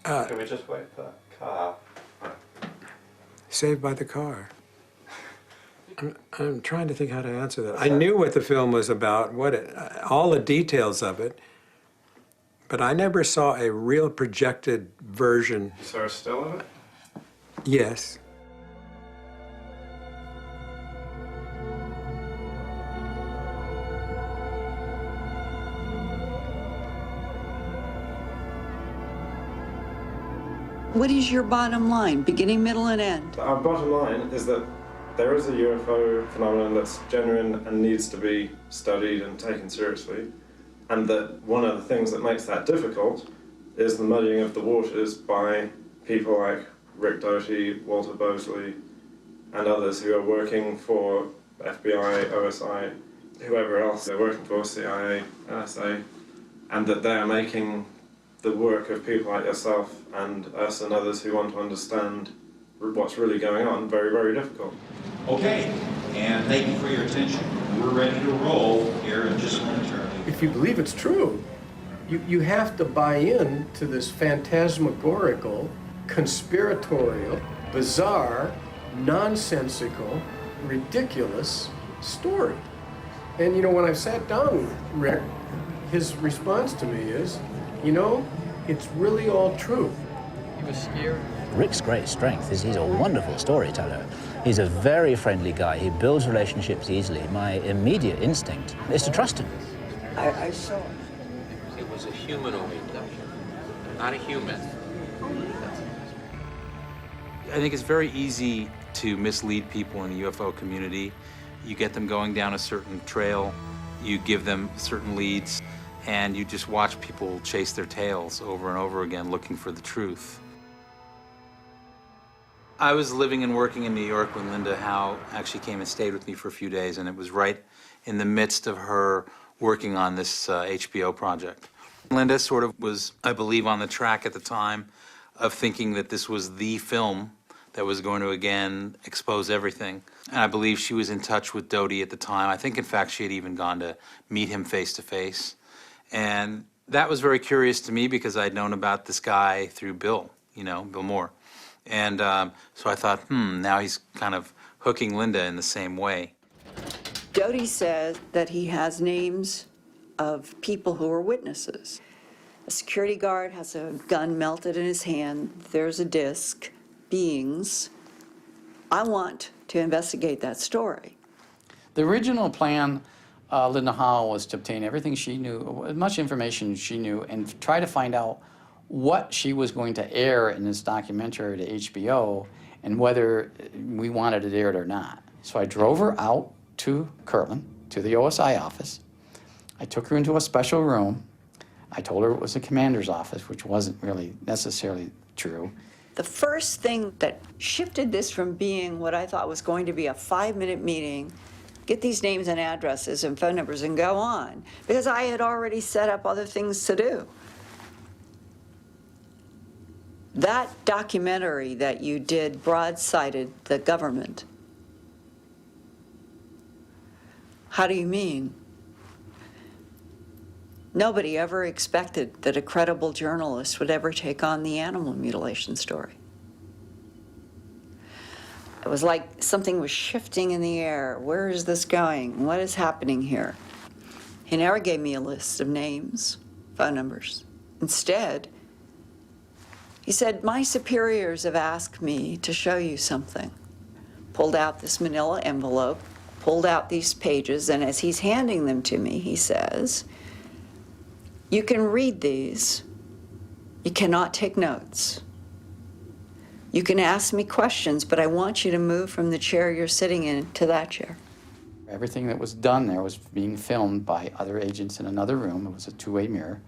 Can we just wait for that car? Saved by the car. I'm trying to think how to answer that. I knew what the film was about, all the details of it, but I never saw a real projected version. You saw a still of it? Yes. What is your bottom line, beginning, middle, and end? Our bottom line is that there is a UFO phenomenon that's genuine and needs to be studied and taken seriously, and that one of the things that makes that difficult is the muddying of the waters by people like Rick Doty, Walter Bosley, and others who are working for FBI, OSI, whoever else they're working for, CIA, NSA, and that they are making the work of people like yourself and us and others who want to understand what's really going on very, very difficult. Okay, and thank you for your attention. We're ready to roll here in just momentarily. If you believe it's true, you have to buy in to this phantasmagorical, conspiratorial, bizarre, nonsensical, ridiculous story. And you know, when I sat down with Rick, his response to me is, you know, it's really all true. He was scared. Rick's great strength is he's a wonderful storyteller. He's a very friendly guy. He builds relationships easily. My immediate instinct is to trust him. I saw it. It was a humanoid, not a human. I think it's very easy to mislead people in the UFO community. You get them going down a certain trail, you give them certain leads, and you just watch people chase their tails over and over again looking for the truth. I was living and working in New York when Linda Howe actually came and stayed with me for a few days, and it was right in the midst of her working on this HBO project. Linda sort of was, I believe, on the track at the time of thinking that this was the film that was going to, again, expose everything. And I believe she was in touch with Doty at the time. I think, in fact, she had even gone to meet him face to face. And that was very curious to me because I'd known about this guy through Bill, you know, Bill Moore. And so I thought, now he's kind of hooking Linda in the same way. Doty says that he has names of people who are witnesses. A security guard has a gun melted in his hand. There's a disc, beings. I want to investigate that story. The original plan, Linda Howe, was to obtain everything she knew, as much information she knew, and try to find out what she was going to air in this documentary to HBO and whether we wanted it aired or not. So I drove her out to Kirtland, to the OSI office. I took her into a special room. I told her it was the commander's office, which wasn't really necessarily true. The first thing that shifted this from being what I thought was going to be a 5-minute meeting, get these names and addresses and phone numbers and go on, because I had already set up other things to do. That documentary that you did broadsided the government. How do you mean? Nobody ever expected that a credible journalist would ever take on the animal mutilation story. It was like something was shifting in the air. Where is this going? What is happening here? He never gave me a list of names, phone numbers. Instead, he said, my superiors have asked me to show you something. Pulled out this manila envelope, pulled out these pages, and as he's handing them to me, he says, you can read these. You cannot take notes. You can ask me questions, but I want you to move from the chair you're sitting in to that chair. Everything that was done there was being filmed by other agents in another room. It was a two-way mirror.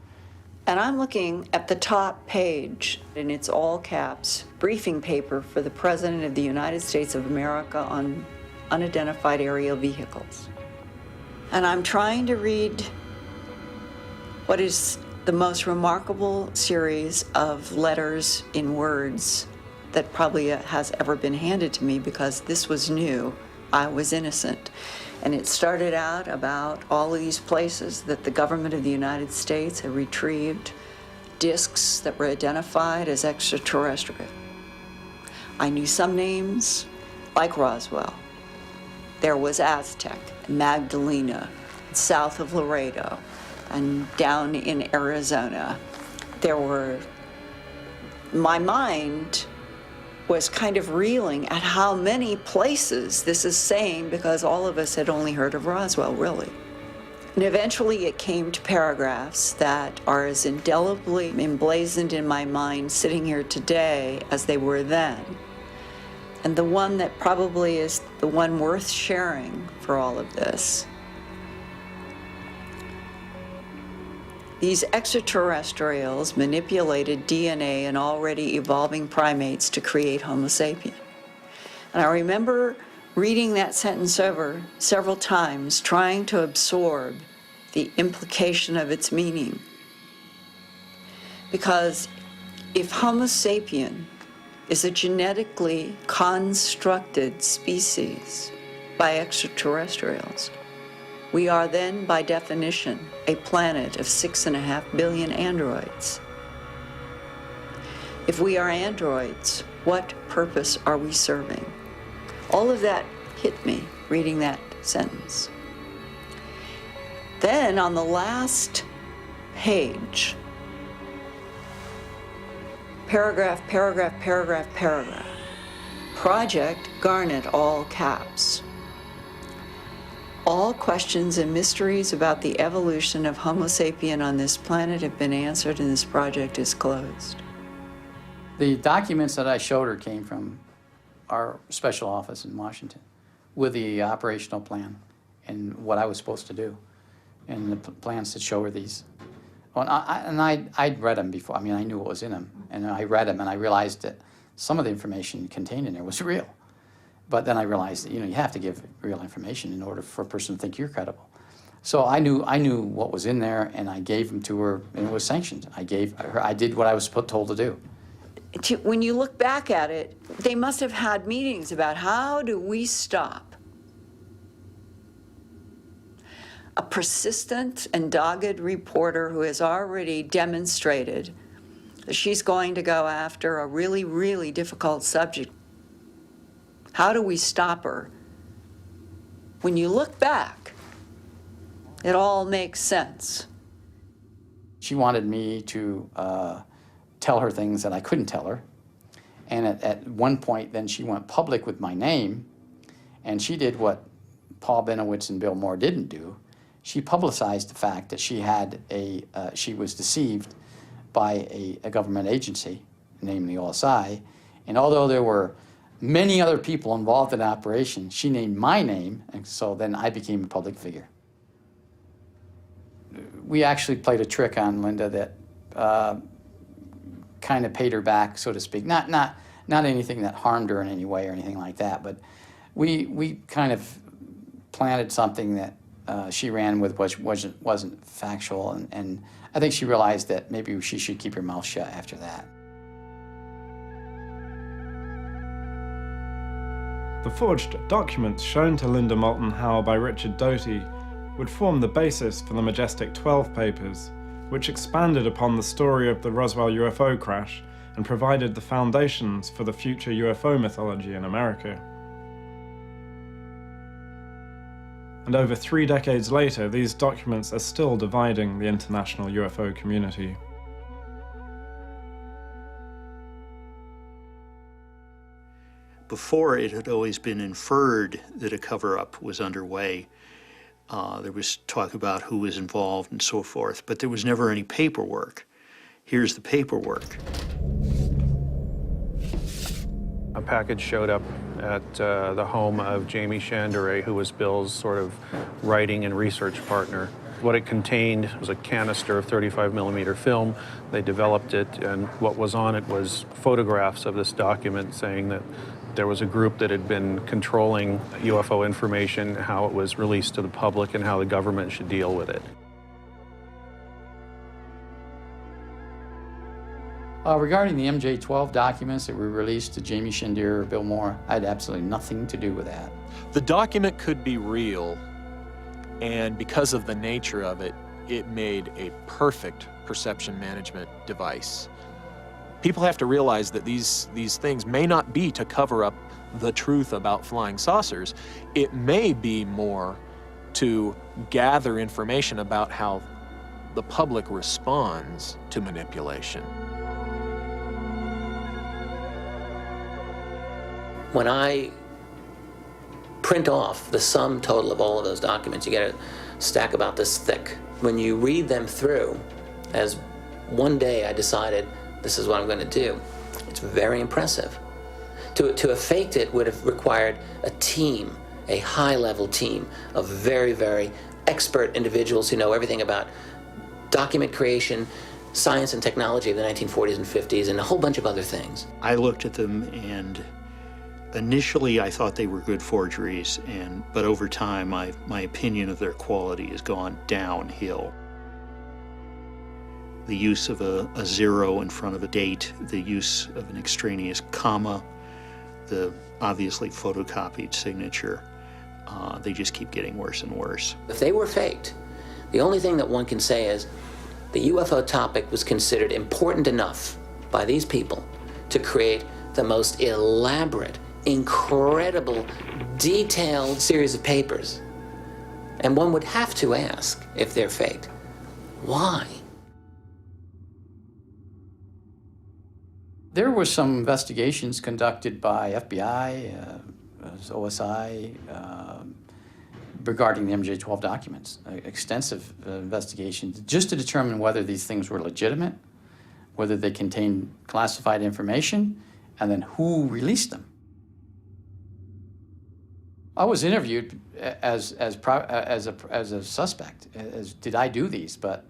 And I'm looking at the top page, and it's all caps, briefing paper for the President of the United States of America on unidentified aerial vehicles. And I'm trying to read what is the most remarkable series of letters in words that probably has ever been handed to me, because this was new. I was innocent. And it started out about all of these places that the government of the United States had retrieved discs that were identified as extraterrestrial. I knew some names, like Roswell. There was Aztec, Magdalena, south of Laredo, and down in Arizona. There were, my mind was kind of reeling at how many places this is saying, because all of us had only heard of Roswell, really. And eventually it came to paragraphs that are as indelibly emblazoned in my mind sitting here today as they were then. And the one that probably is the one worth sharing for all of this. These extraterrestrials manipulated DNA in already evolving primates to create Homo sapien. And I remember reading that sentence over several times, trying to absorb the implication of its meaning. Because if Homo sapien is a genetically constructed species by extraterrestrials, we are then, by definition, a planet of 6.5 billion androids. If we are androids, what purpose are we serving? All of that hit me reading that sentence. Then on the last page, paragraph, paragraph, paragraph, paragraph, Project Garnet, all caps. All questions and mysteries about the evolution of Homo sapien on this planet have been answered, and this project is closed. The documents that I showed her came from our special office in Washington with the operational plan and what I was supposed to do and the plans to show her these. Well, I'd read them before. I mean, I knew what was in them, and I read them, and I realized that some of the information contained in there was real. But then I realized that, you have to give real information in order for a person to think you're credible. So I knew what was in there, and I gave them to her, and it was sanctioned. I did what I was told to do. When you look back at it, they must have had meetings about how do we stop a persistent and dogged reporter who has already demonstrated that she's going to go after a really, really difficult subject. How do we stop her? When you look back, it all makes sense. She wanted me to tell her things that I couldn't tell her. And at one point, then she went public with my name, and she did what Paul Benowitz and Bill Moore didn't do. She publicized the fact that she was deceived by a government agency, namely OSI, and although there were many other people involved in the operation, she named my name, and so then I became a public figure. We actually played a trick on Linda that kind of paid her back, so to speak. Not anything that harmed her in any way or anything like that, but we kind of planted something that she ran with, which wasn't factual, and I think she realized that maybe she should keep her mouth shut after that. The forged documents shown to Linda Moulton Howe by Richard Doty would form the basis for the Majestic 12 papers, which expanded upon the story of the Roswell UFO crash and provided the foundations for the future UFO mythology in America. And over 3 decades later, these documents are still dividing the international UFO community. Before, it had always been inferred that a cover-up was underway. There was talk about who was involved and so forth, but there was never any paperwork. Here's the paperwork. A package showed up at the home of Jamie Chandere, who was Bill's sort of writing and research partner. What it contained was a canister of 35mm film. They developed it, and what was on it was photographs of this document saying that there was a group that had been controlling UFO information, how it was released to the public, and how the government should deal with it. Regarding the MJ-12 documents that were released to Jamie Chandere or Bill Moore, I had absolutely nothing to do with that. The document could be real, and because of the nature of it, it made a perfect perception management device. People have to realize that these things may not be to cover up the truth about flying saucers. It may be more to gather information about how the public responds to manipulation. When I print off the sum total of all of those documents, you get a stack about this thick. When you read them through, as one day I decided this is what I'm going to do, it's very impressive. To have faked it would have required a team, a high-level team of very, very expert individuals who know everything about document creation, science and technology of the 1940s and 50s, and a whole bunch of other things. I looked at them, and initially I thought they were good forgeries, but over time my opinion of their quality has gone downhill. The use of a zero in front of a date, the use of an extraneous comma, the obviously photocopied signature, they just keep getting worse and worse. If they were faked, the only thing that one can say is the UFO topic was considered important enough by these people to create the most elaborate, incredible, detailed series of papers. And one would have to ask, if they're faked, why? There were some investigations conducted by FBI, OSI, regarding the MJ-12 documents, extensive investigations, just to determine whether these things were legitimate, whether they contained classified information, and then who released them. I was interviewed as a suspect, as did I do these, but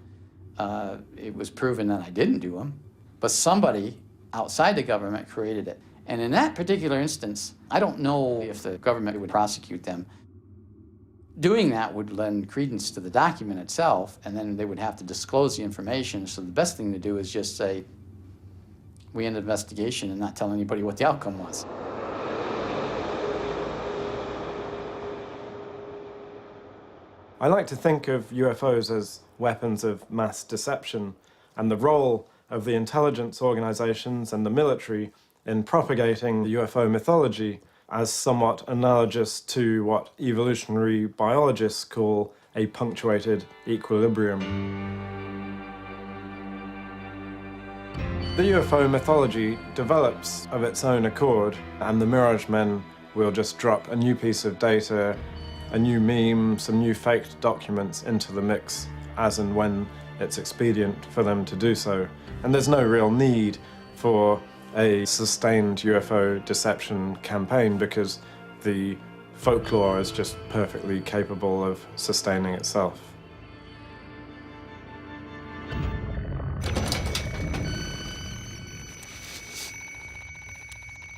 it was proven that I didn't do them. But somebody outside the government created it. And in that particular instance, I don't know if the government would prosecute them. Doing that would lend credence to the document itself, and then they would have to disclose the information. So the best thing to do is just say, we end the investigation and not tell anybody what the outcome was. I like to think of UFOs as weapons of mass deception, and the role of the intelligence organizations and the military in propagating the UFO mythology as somewhat analogous to what evolutionary biologists call a punctuated equilibrium. The UFO mythology develops of its own accord, and the Mirage Men will just drop a new piece of data, a new meme, some new faked documents into the mix as and when it's expedient for them to do so. And there's no real need for a sustained UFO deception campaign because the folklore is just perfectly capable of sustaining itself.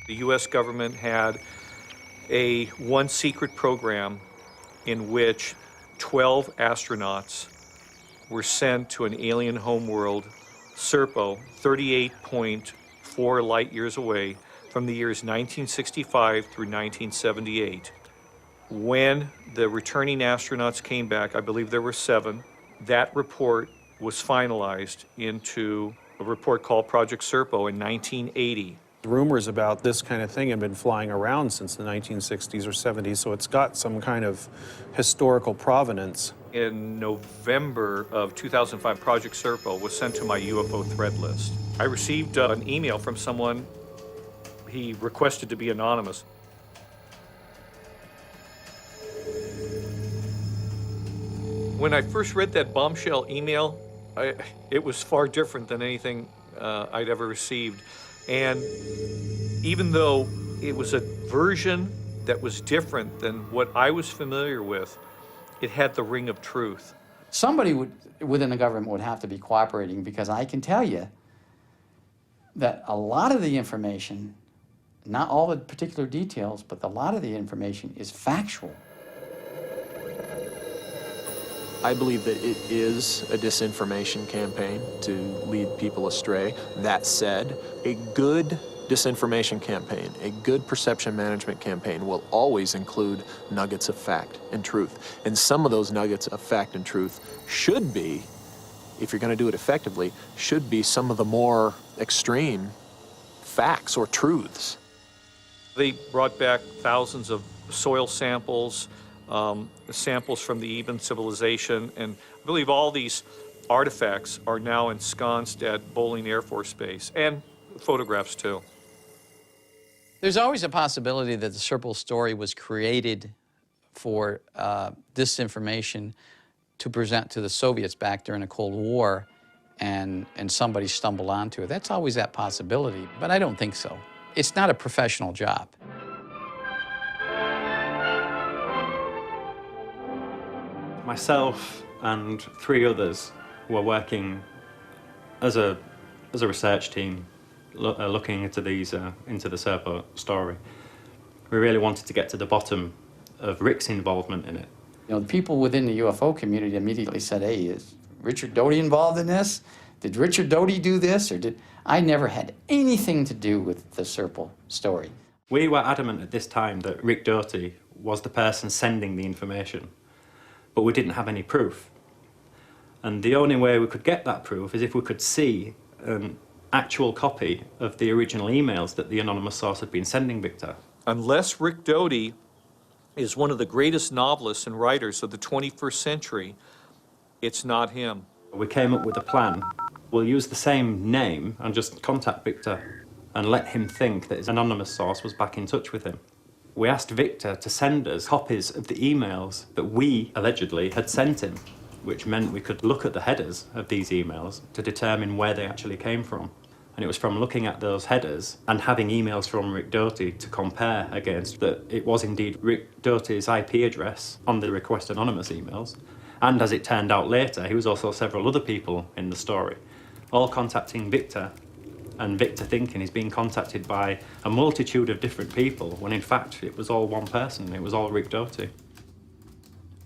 The US government had one secret program in which 12 astronauts were sent to an alien homeworld, Serpo, 38.4 light years away, from the years 1965 through 1978. When the returning astronauts came back, I believe there were 7, that report was finalized into a report called Project Serpo in 1980. Rumors about this kind of thing have been flying around since the 1960s or 70s, so it's got some kind of historical provenance. In November of 2005, Project Serpo was sent to my UFO thread list. I received an email from someone. He requested to be anonymous. When I first read that bombshell email, it was far different than anything I'd ever received. And even though it was a version that was different than what I was familiar with, it had the ring of truth. Somebody within the government would have to be cooperating, because I can tell you that a lot of the information, not all the particular details, but a lot of the information is factual. I believe that it is a disinformation campaign to lead people astray. That said, a good disinformation campaign, a good perception management campaign will always include nuggets of fact and truth. And some of those nuggets of fact and truth should be, if you're going to do it effectively, should be some of the more extreme facts or truths. They brought back thousands of soil samples, samples from the Eben civilization, and I believe all these artifacts are now ensconced at Bolling Air Force Base, and photographs too. There's always a possibility that the Serpo story was created for disinformation to present to the Soviets back during the Cold War, and somebody stumbled onto it. That's always that possibility, but I don't think so. It's not a professional job. Myself and 3 others were working as a research team, looking into the Serpo story. We really wanted to get to the bottom of Rick's involvement in it. You know, the people within the UFO community immediately said, "Hey, is Richard Doty involved in this? Did Richard Doty do this, or did..." I never had anything to do with the Serpo story. We were adamant at this time that Rick Doty was the person sending the information, but we didn't have any proof. And the only way we could get that proof is if we could see an actual copy of the original emails that the anonymous source had been sending Victor. Unless Rick Doty is one of the greatest novelists and writers of the 21st century, it's not him. We came up with a plan. We'll use the same name and just contact Victor and let him think that his anonymous source was back in touch with him. We asked Victor to send us copies of the emails that we allegedly had sent him, which meant we could look at the headers of these emails to determine where they actually came from. And it was from looking at those headers and having emails from Rick Doty to compare against that it was indeed Rick Doty's IP address on the Request Anonymous emails. And as it turned out later, he was also several other people in the story, all contacting Victor, and Victor thinking he's being contacted by a multitude of different people, when in fact it was all one person, it was all Rick Doty.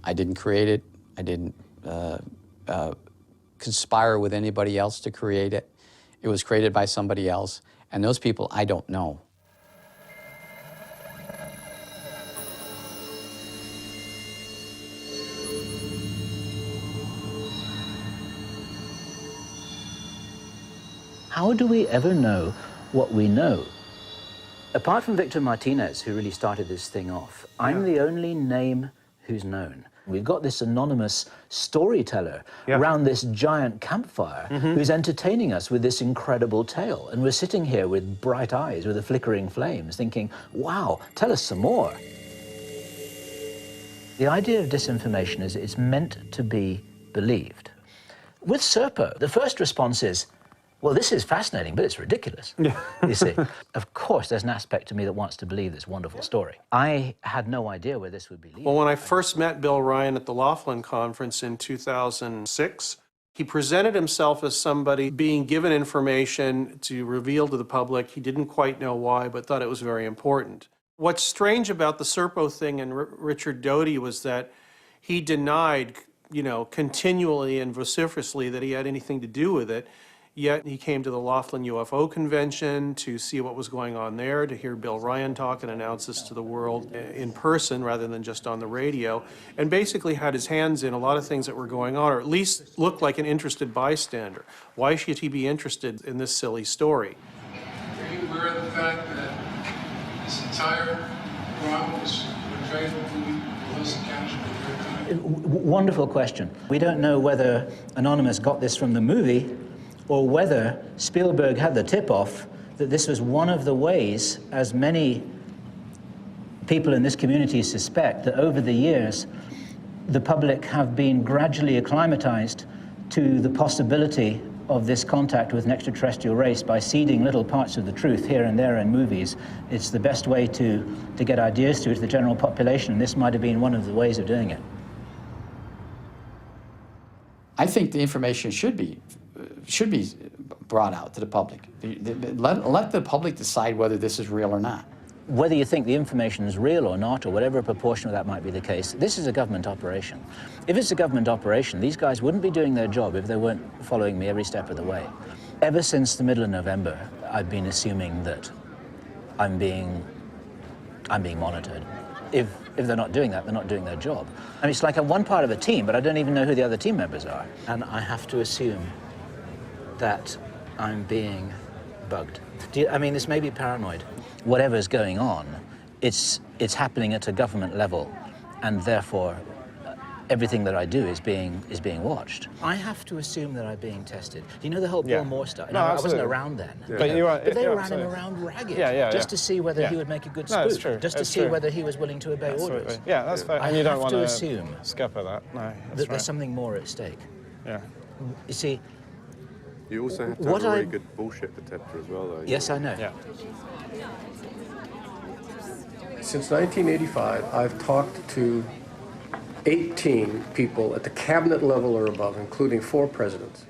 I didn't create it. I didn't conspire with anybody else to create it. It was created by somebody else, and those people I don't know. How do we ever know what we know? Apart from Victor Martinez, who really started this thing off, I'm the only name who's known. We've got this anonymous storyteller around this giant campfire who's entertaining us with this incredible tale. And we're sitting here with bright eyes, with the flickering flames, thinking, wow, tell us some more. The idea of disinformation is it's meant to be believed. With Serpo, the first response is, well, this is fascinating, but it's ridiculous. You see, of course, there's an aspect to me that wants to believe this wonderful story. I had no idea where this would be leading. Well, when I first met Bill Ryan at the Laughlin Conference in 2006, he presented himself as somebody being given information to reveal to the public. He didn't quite know why, but thought it was very important. What's strange about the Serpo thing and Richard Doty was that he denied, continually and vociferously that he had anything to do with it. Yet he came to the Laughlin UFO Convention to see what was going on there, to hear Bill Ryan talk and announce this to the world in person rather than just on the radio, and basically had his hands in a lot of things that were going on, or at least looked like an interested bystander. Why should he be interested in this silly story? Are you aware of the fact that this entire problem was portrayed in closed caption at your time? Wonderful question. We don't know whether Anonymous got this from the movie or whether Spielberg had the tip-off that this was one of the ways, as many people in this community suspect, that over the years the public have been gradually acclimatized to the possibility of this contact with an extraterrestrial race by seeding little parts of the truth here and there in movies. It's the best way to get ideas to the general population, and this might have been one of the ways of doing it. I think the information should be brought out to the public. Let the public decide whether this is real or not. Whether you think the information is real or not, or whatever proportion of that might be the case, this is a government operation. If it's a government operation, these guys wouldn't be doing their job if they weren't following me every step of the way. Ever since the middle of November, I've been assuming that I'm being monitored. If they're not doing that, they're not doing their job. I mean, it's like I'm one part of a team, but I don't even know who the other team members are. And I have to assume that I'm being bugged. I mean, this may be paranoid. Whatever's going on, it's happening at a government level, and therefore everything that I do is being watched. I have to assume that I'm being tested. You know the whole Bill Moore stuff? No, I wasn't around then. Yeah. But they ran him around ragged just to see whether he would make a good spoof, just to see whether he was willing to obey orders. Yeah, that's fair. And you don't want to assume scupper that. No, that there's something more at stake. Yeah. You see, you also have to have a really good bullshit detector as well, though. Yes, I know. Yeah. Since 1985, I've talked to 18 people at the cabinet level or above, including 4 presidents.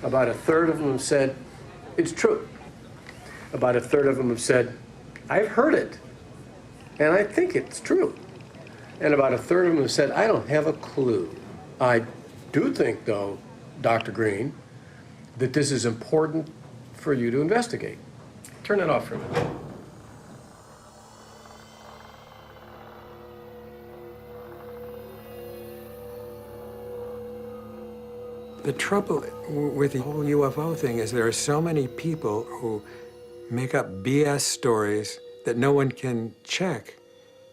About a third of them have said, it's true. About a third of them have said, I've heard it, and I think it's true. And about a third of them have said, I don't have a clue. I do think, though, Dr. Green, that this is important for you to investigate. Turn that off for a minute. The trouble with the whole UFO thing is there are so many people who make up BS stories that no one can check.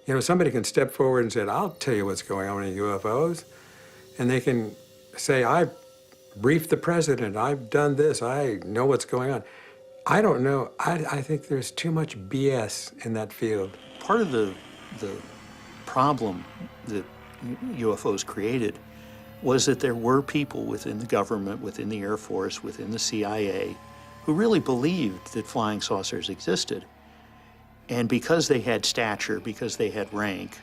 You know, somebody can step forward and say, I'll tell you what's going on in UFOs. And they can say, I've briefed the president, I've done this, I know what's going on. I don't know. I think there's too much BS in that field. Part of the problem that UFOs created was that there were people within the government, within the Air Force, within the CIA, who really believed that flying saucers existed. And because they had stature, because they had rank,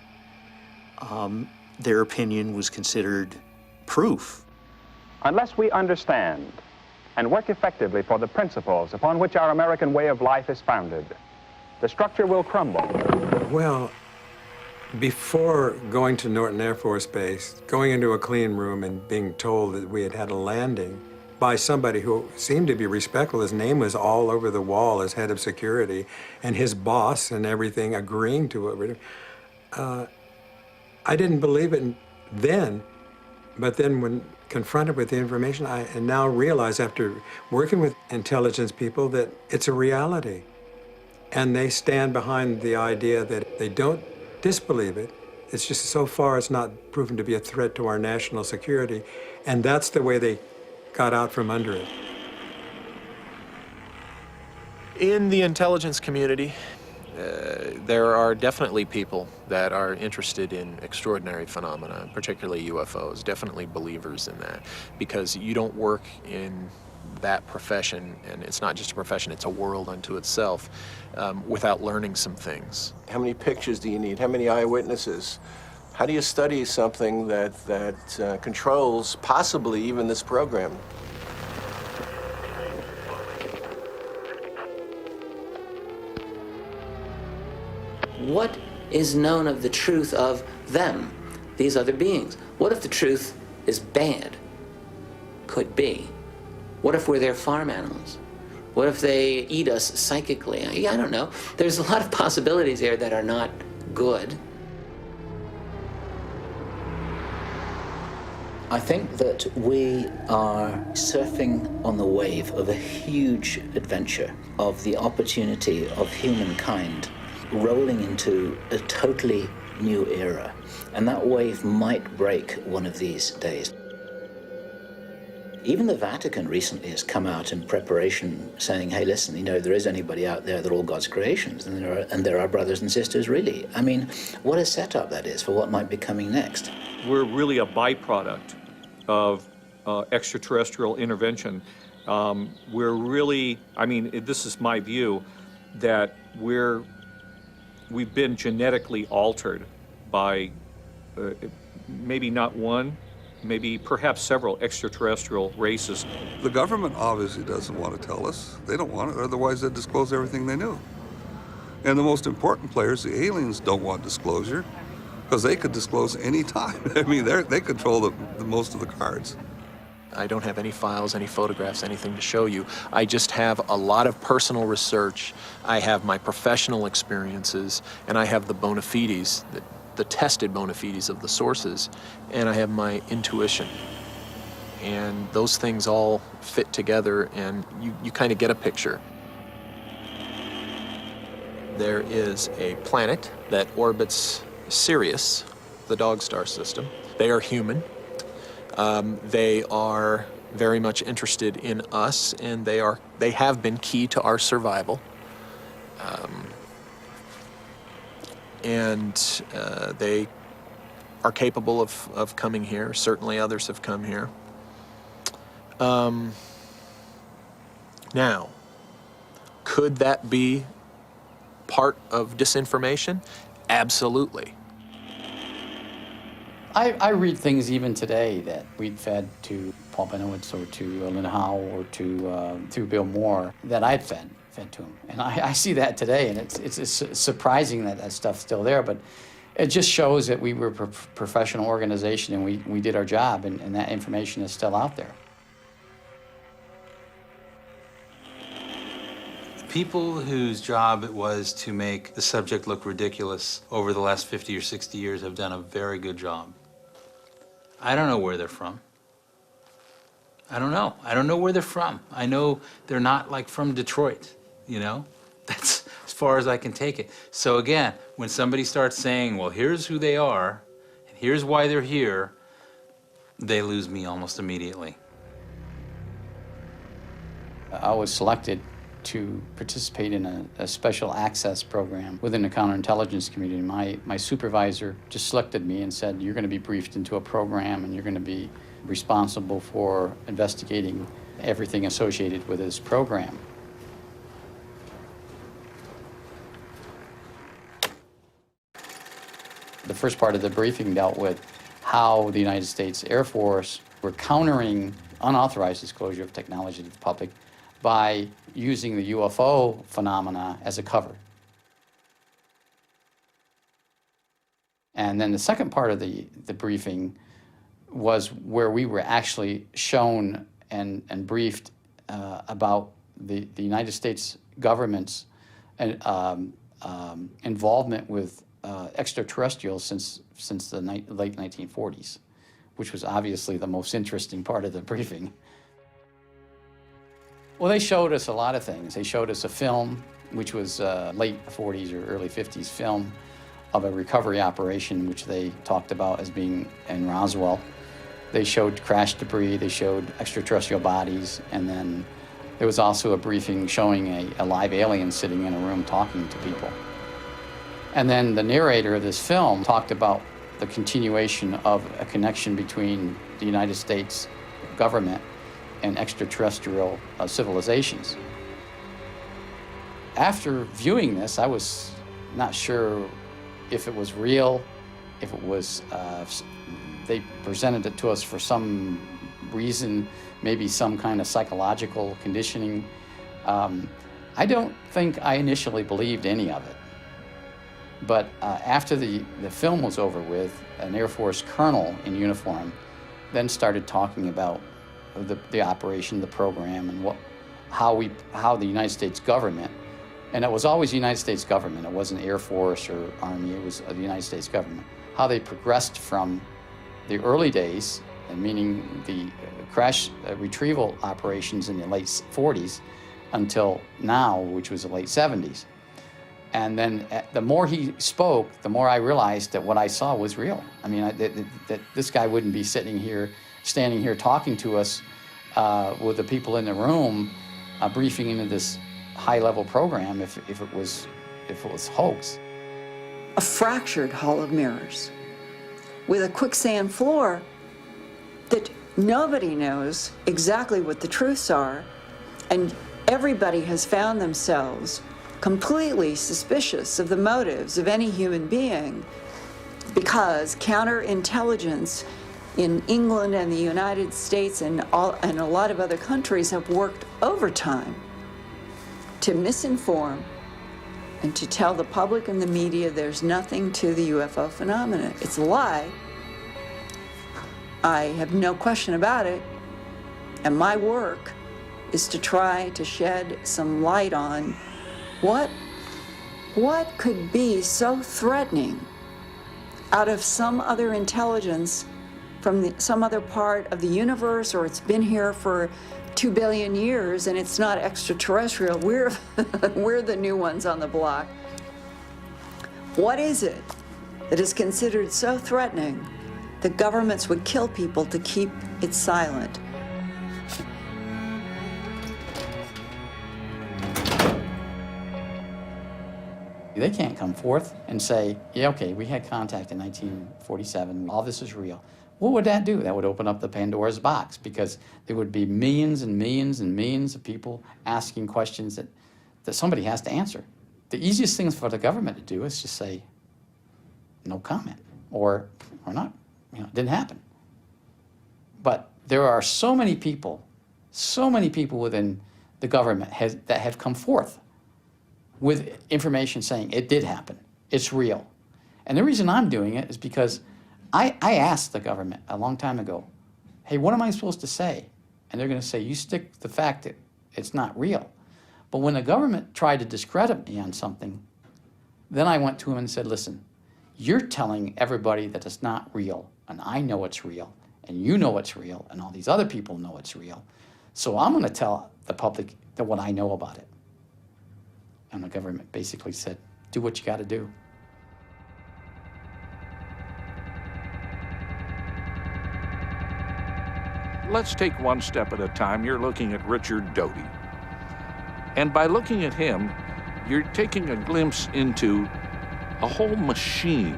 their opinion was considered proof. Unless we understand and work effectively for the principles upon which our American way of life is founded, the structure will crumble. Well, before going to Norton Air Force Base, going into a clean room and being told that we had had a landing by somebody who seemed to be respectful, his name was all over the wall as head of security, and his boss and everything agreeing to it. I didn't believe it then, but then when confronted with the information, I now realize after working with intelligence people that it's a reality. And they stand behind the idea that they don't disbelieve it. It's just so far it's not proven to be a threat to our national security. And that's the way they got out from under it. In the intelligence community, there are definitely people that are interested in extraordinary phenomena, particularly UFOs, definitely believers in that, because you don't work in that profession, and it's not just a profession, it's a world unto itself, without learning some things. How many pictures do you need? How many eyewitnesses? How do you study something that controls possibly even this program? What is known of the truth of them, these other beings? What if the truth as bad could be? What if we're their farm animals? What if they eat us psychically? I don't know. There's a lot of possibilities here that are not good. I think that we are surfing on the wave of a huge adventure, of the opportunity of humankind rolling into a totally new era. And that wave might break one of these days. Even the Vatican recently has come out in preparation saying, hey, listen, there is anybody out there, they're all God's creations, and there are brothers and sisters, really. I mean, what a setup that is for what might be coming next. We're really a byproduct of extraterrestrial intervention. We're really, this is my view, that we've been genetically altered by maybe not one, maybe perhaps several extraterrestrial races. The government obviously doesn't want to tell us. They don't want it, otherwise they'd disclose everything they knew. And the most important players, the aliens, don't want disclosure because they could disclose any time. I mean, they control the most of the cards. I don't have any files, any photographs, anything to show you. I just have a lot of personal research. I have my professional experiences, and I have the bona fides, the tested bona fides of the sources, and I have my intuition. And those things all fit together, and you kind of get a picture. There is a planet that orbits Sirius, the dog star system. They are human. They are very much interested in us, and they have been key to our survival. They are capable of coming here. Certainly others have come here. Now, could that be part of disinformation? Absolutely. I read things even today that we'd fed to Paul Benowitz or to Linda Howe or to Bill Moore that I'd fed to him. And I see that today, and it's surprising that that stuff's still there, but it just shows that we were a professional organization and we did our job, and that information is still out there. People whose job it was to make the subject look ridiculous over the last 50 or 60 years have done a very good job. I don't know where they're from. I don't know. I don't know where they're from. I know they're not like from Detroit, That's as far as I can take it. So again, when somebody starts saying, well, here's who they are, and here's why they're here, they lose me almost immediately. I was selected to participate in a special access program within the counterintelligence community. My supervisor just selected me and said, you're going to be briefed into a program and you're going to be responsible for investigating everything associated with this program. The first part of the briefing dealt with how the United States Air Force were countering unauthorized disclosure of technology to the public by using the UFO phenomena as a cover. And then the second part of the briefing was where we were actually shown and briefed about the United States government's involvement with extraterrestrials since the late 1940s, which was obviously the most interesting part of the briefing. Well, they showed us a lot of things. They showed us a film, which was late 40s or early 50s film of a recovery operation, which they talked about as being in Roswell. They showed crash debris, they showed extraterrestrial bodies, and then there was also a briefing showing a live alien sitting in a room talking to people. And then the narrator of this film talked about the continuation of a connection between the United States government and extraterrestrial civilizations. After viewing this, I was not sure if it was real, if it was, they presented it to us for some reason, maybe some kind of psychological conditioning. I don't think I initially believed any of it. But after the film was over with, an Air Force colonel in uniform then started talking about the operation, the program, and how the United States government, and it was always the United States government, it wasn't Air Force or Army, it was the United States government, how they progressed from the early days, and meaning the crash retrieval operations in the late 40s until now, which was the late 70s. And then the more he spoke, the more I realized that what I saw was real. I mean, that this guy wouldn't be standing here talking to us with the people in the room, briefing into this high-level program if it was hoax. A fractured hall of mirrors with a quicksand floor that nobody knows exactly what the truths are, and everybody has found themselves completely suspicious of the motives of any human being because counterintelligence in England and the United States and a lot of other countries have worked overtime to misinform and to tell the public and the media there's nothing to the UFO phenomenon. It's a lie. I have no question about it. And my work is to try to shed some light on what could be so threatening out of some other intelligence from some other part of the universe, or it's been here for 2 billion years and it's not extraterrestrial. We're the new ones on the block. What is it that is considered so threatening that governments would kill people to keep it silent? They can't come forth and say, yeah, okay, we had contact in 1947, all this is real. What would that do? That would open up the Pandora's box, because there would be millions and millions and millions of people asking questions that somebody has to answer. The easiest thing for the government to do is just say, no comment, or not, it didn't happen. But there are so many people within the government that have come forth with information saying it did happen, it's real. And the reason I'm doing it is because I asked the government a long time ago, hey, what am I supposed to say? And they're going to say, you stick to the fact that it's not real. But when the government tried to discredit me on something, then I went to them and said, listen, you're telling everybody that it's not real, and I know it's real, and you know it's real, and all these other people know it's real. So I'm going to tell the public that what I know about it. And the government basically said, do what you got to do. Let's take one step at a time. You're looking at Richard Doty. And by looking at him, you're taking a glimpse into a whole machine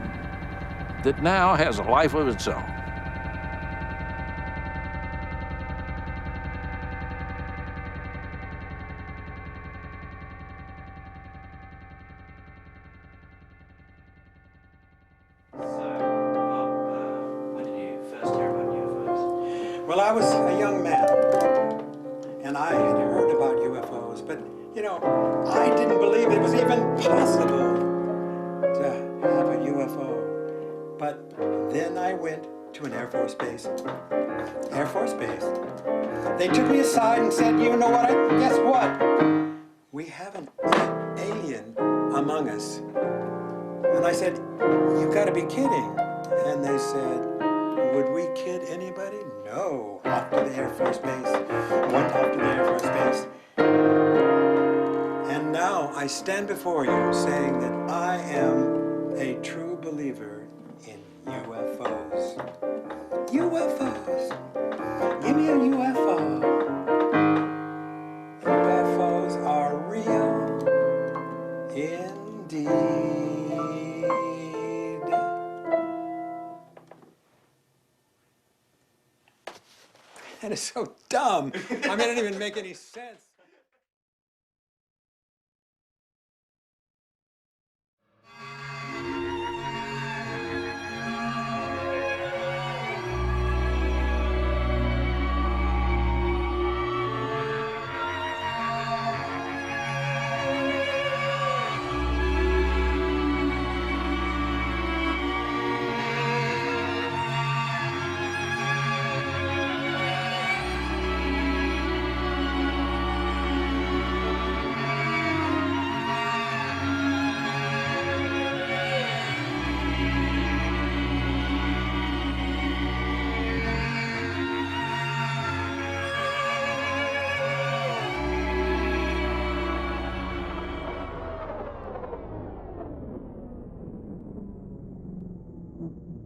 that now has a life of its own. Well, I was a young man, and I had heard about UFOs, but, I didn't believe it was even possible to have a UFO. But then I went to an Air Force base. Air Force base. They took me aside and said, you know what, guess what? We have an alien among us. And I said, you've got to be kidding. And they said, would we kid anybody? No. Off to the Air Force base. Went off to the Air Force base. And now I stand before you saying that I am a true believer in UFOs. UFOs. Give me a UFO. UFOs are real indeed. That is so dumb. I mean, it didn't even make any sense. him.